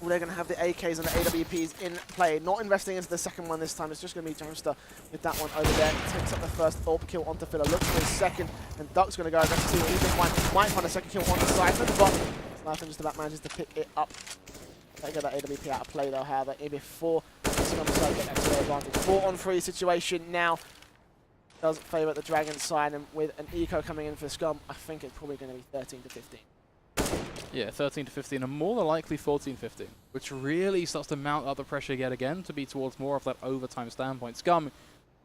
they're going to have the AKs and the AWPs in play. Not investing into the second one this time. It's just going to be Jamester with that one over there. Takes up the first AWP kill onto Filler. Looks for his second. And Duck's going to go aggressive. See what he can find. Might find a second kill onto Siphon, but Siphon just about manages to pick it up. They get that AWP out of play though, however, before the SKUM side get that clear advantage. 4-on-3 situation now. Does favour the Dragon side, and with an eco coming in for SKUM, I think it's probably going to be 13-15. Yeah, 13-15, and more than likely 14-15, which really starts to mount up the pressure yet again to be towards more of that overtime standpoint. SKUM,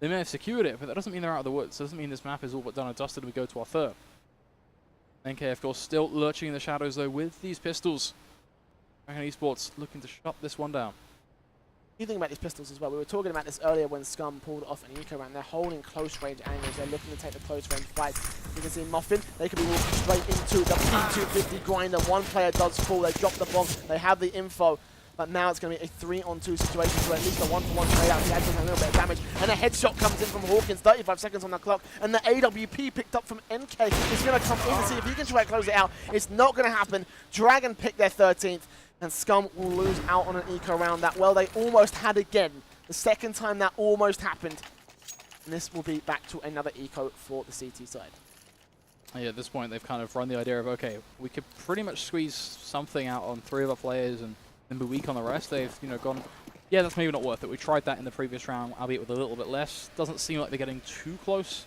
they may have secured it, but that doesn't mean they're out of the woods. It doesn't mean this map is all but done and dusted. We go to our third. NK, of course, still lurching in the shadows, though, with these pistols. Dragon eSports looking to shut this one down. You think about these pistols as well. We were talking about this earlier when SKUM pulled off an eco round. They're holding close range angles. They're looking to take the close range fights. You can see Muffin. They could be walking straight into the P250 grinder. One player does fall. They drop the bomb. They have the info. But now it's going to be a 3-on-2 situation, so at least a 1-for-1 trade out. He has done a little bit of damage. And a headshot comes in from Hawkins, 35 seconds on the clock. And the AWP picked up from NK is going to come in to see if he can try to close it out. It's not going to happen. Dragon picked their 13th, and SKUM will lose out on an eco round that, well, they almost had again. The second time that almost happened. And this will be back to another eco for the CT side. Yeah, at this point, they've kind of run the idea of, okay, we could pretty much squeeze something out on 3 of our players and be weak on the rest. They've, gone, yeah, that's maybe not worth it. We tried that in the previous round, albeit with a little bit less. Doesn't seem like they're getting too close.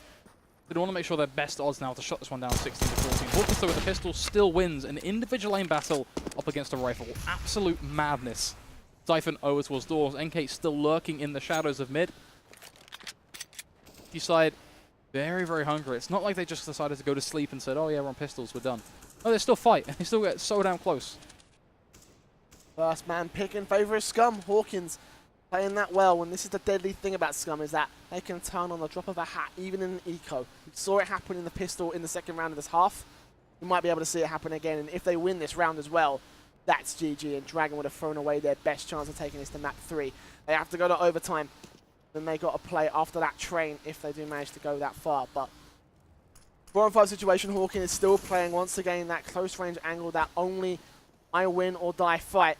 They want to make sure their best odds now to shut this one down 16-14. Hawkins, though, with the pistol, still wins an individual aim battle up against a rifle. Absolute madness. Siphon over towards doors. NK still lurking in the shadows of mid. Side, very, very hungry. It's not like they just decided to go to sleep and said, oh yeah, we're on pistols, we're done. No, they still fight. They still get so damn close. First man pick in favour of SKUM. Hawkins playing that well. And this is the deadly thing about SKUM, is that they can turn on the drop of a hat, even in an eco. We saw it happen in the pistol in the second round of this half. We might be able to see it happen again. And if they win this round as well, that's GG. And Dragon would have thrown away their best chance of taking this to map 3. They have to go to overtime. Then they got to play after that train if they do manage to go that far. But 4-on-5 situation, Hawkins is still playing once again that close range angle, that only I win or die fight.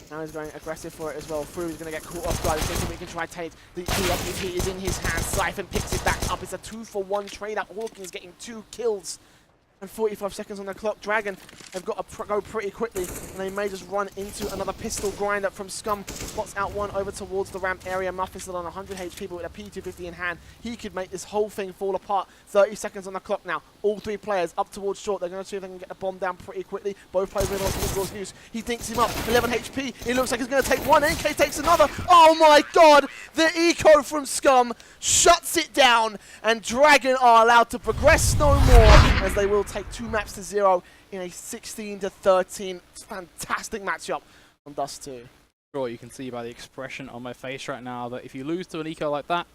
Now he's going aggressive for it as well. Fru is going to get caught off guard. He's thinking we can try take. The PWP is in his hands. Siphon picks it back up. It's a 2-for-1 trade out. Hawkins getting 2 kills. And 45 seconds on the clock. Dragon have got to go pretty quickly. And they may just run into another pistol grinder from SKUM. Spots out one over towards the ramp area. Muff is still on 100 HP, but with a P250 in hand, he could make this whole thing fall apart. 30 seconds on the clock now. All 3 players up towards short. They're going to see if they can get the bomb down pretty quickly. Both players with on use. He dinks him up. 11 HP. It looks like he's going to take one. NK takes another. Oh my god! The eco from SKUM shuts it down. And Dragon are allowed to progress no more, as they will take 2 maps to 0 in a 16-13 fantastic matchup on Dust 2. Sure, you can see by the expression on my face right now that if you lose to an eco like that,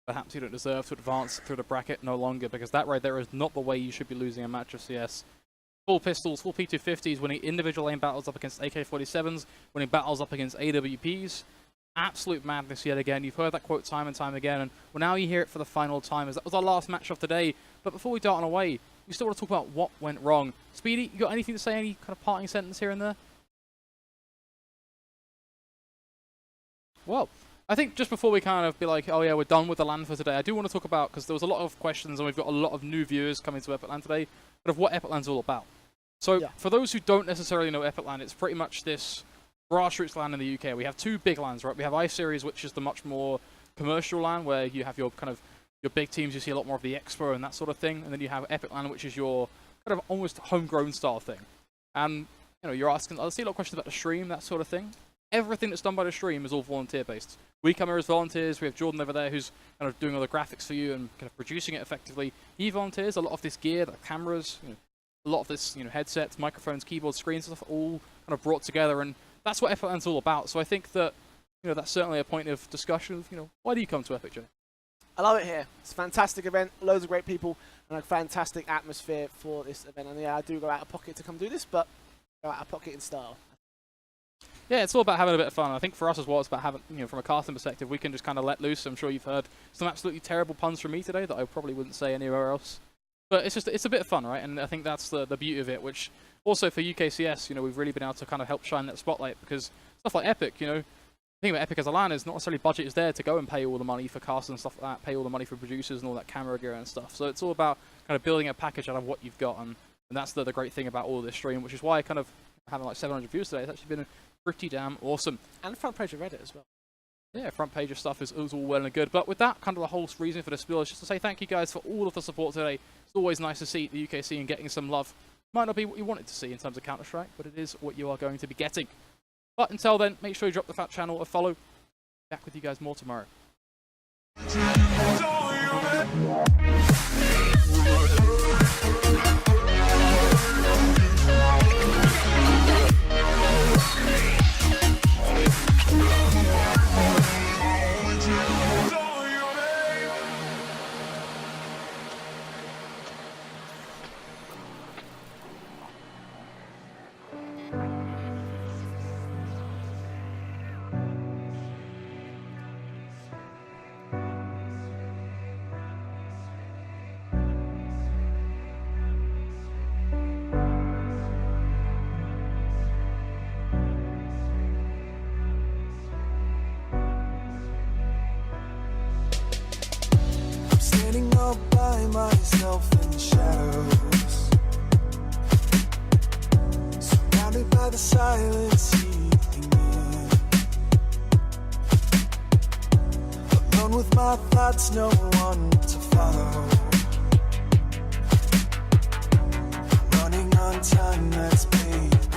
perhaps you don't deserve to advance through the bracket no longer, because that right there is not the way you should be losing a match of CS. Full pistols, full P250s, winning individual aim battles up against AK-47s, winning battles up against AWPs. Absolute madness yet again. You've heard that quote time and time again, and well, now you hear it for the final time, as that was our last match of today. But before we dart on away, we still want to talk about what went wrong. Speedy, you got anything to say, any kind of parting sentence here and there? Well, I think just before we kind of be like, oh yeah, we're done with the LAN for today, I do want to talk about, because there was a lot of questions and we've got a lot of new viewers coming to Epic LAN today, but of what Epic LAN's all about. So, yeah, for those who don't necessarily know Epic LAN, it's pretty much this grassroots LAN in the UK. We have 2 big LANs, right? We have iSeries, which is the much more commercial LAN, where you have your kind of your big teams, you see a lot more of the Expo and that sort of thing, and then you have Epic LAN, which is your kind of almost homegrown style thing. And you're asking, I see a lot of questions about the stream, that sort of thing. Everything that's done by the stream is all volunteer based. We come here as volunteers. We have Jordan over there who's kind of doing all the graphics for you and kind of producing it effectively. He volunteers. A lot of this gear, the cameras, a lot of this, headsets, microphones, keyboards, screens, stuff, all kind of brought together, and that's what Epic LAN's all about. So I think that that's certainly a point of discussion. Why do you come to Epic, Joe? I love it here. It's a fantastic event, loads of great people, and a fantastic atmosphere for this event. And yeah, I do go out of pocket to come do this, but go out of pocket in style. Yeah, it's all about having a bit of fun. I think for us as well, it's about having, from a casting perspective, we can just kind of let loose. I'm sure you've heard some absolutely terrible puns from me today that I probably wouldn't say anywhere else. But it's a bit of fun, right? And I think that's the beauty of it, which also for UKCS, we've really been able to kind of help shine that spotlight, because stuff like Epic, the thing about Epic as a LAN is not necessarily budget is there to go and pay all the money for casts and stuff like that, pay all the money for producers and all that camera gear and stuff. So it's all about kind of building a package out of what you've got, and that's the great thing about all this stream, which is why kind of having like 700 views today, it's actually been pretty damn awesome. And front page of Reddit as well. Yeah, front page of stuff is all well and good. But with that, kind of the whole reason for this spiel is just to say thank you guys for all of the support today. It's always nice to see the UK scene getting some love. Might not be what you wanted to see in terms of Counter-Strike, but it is what you are going to be getting. But until then, make sure you drop the fat channel a follow. Back with you guys more tomorrow. Yeah. find myself in the shadows, surrounded by the silence seeping in. Alone with my thoughts, no one to follow. Running on time that's paid.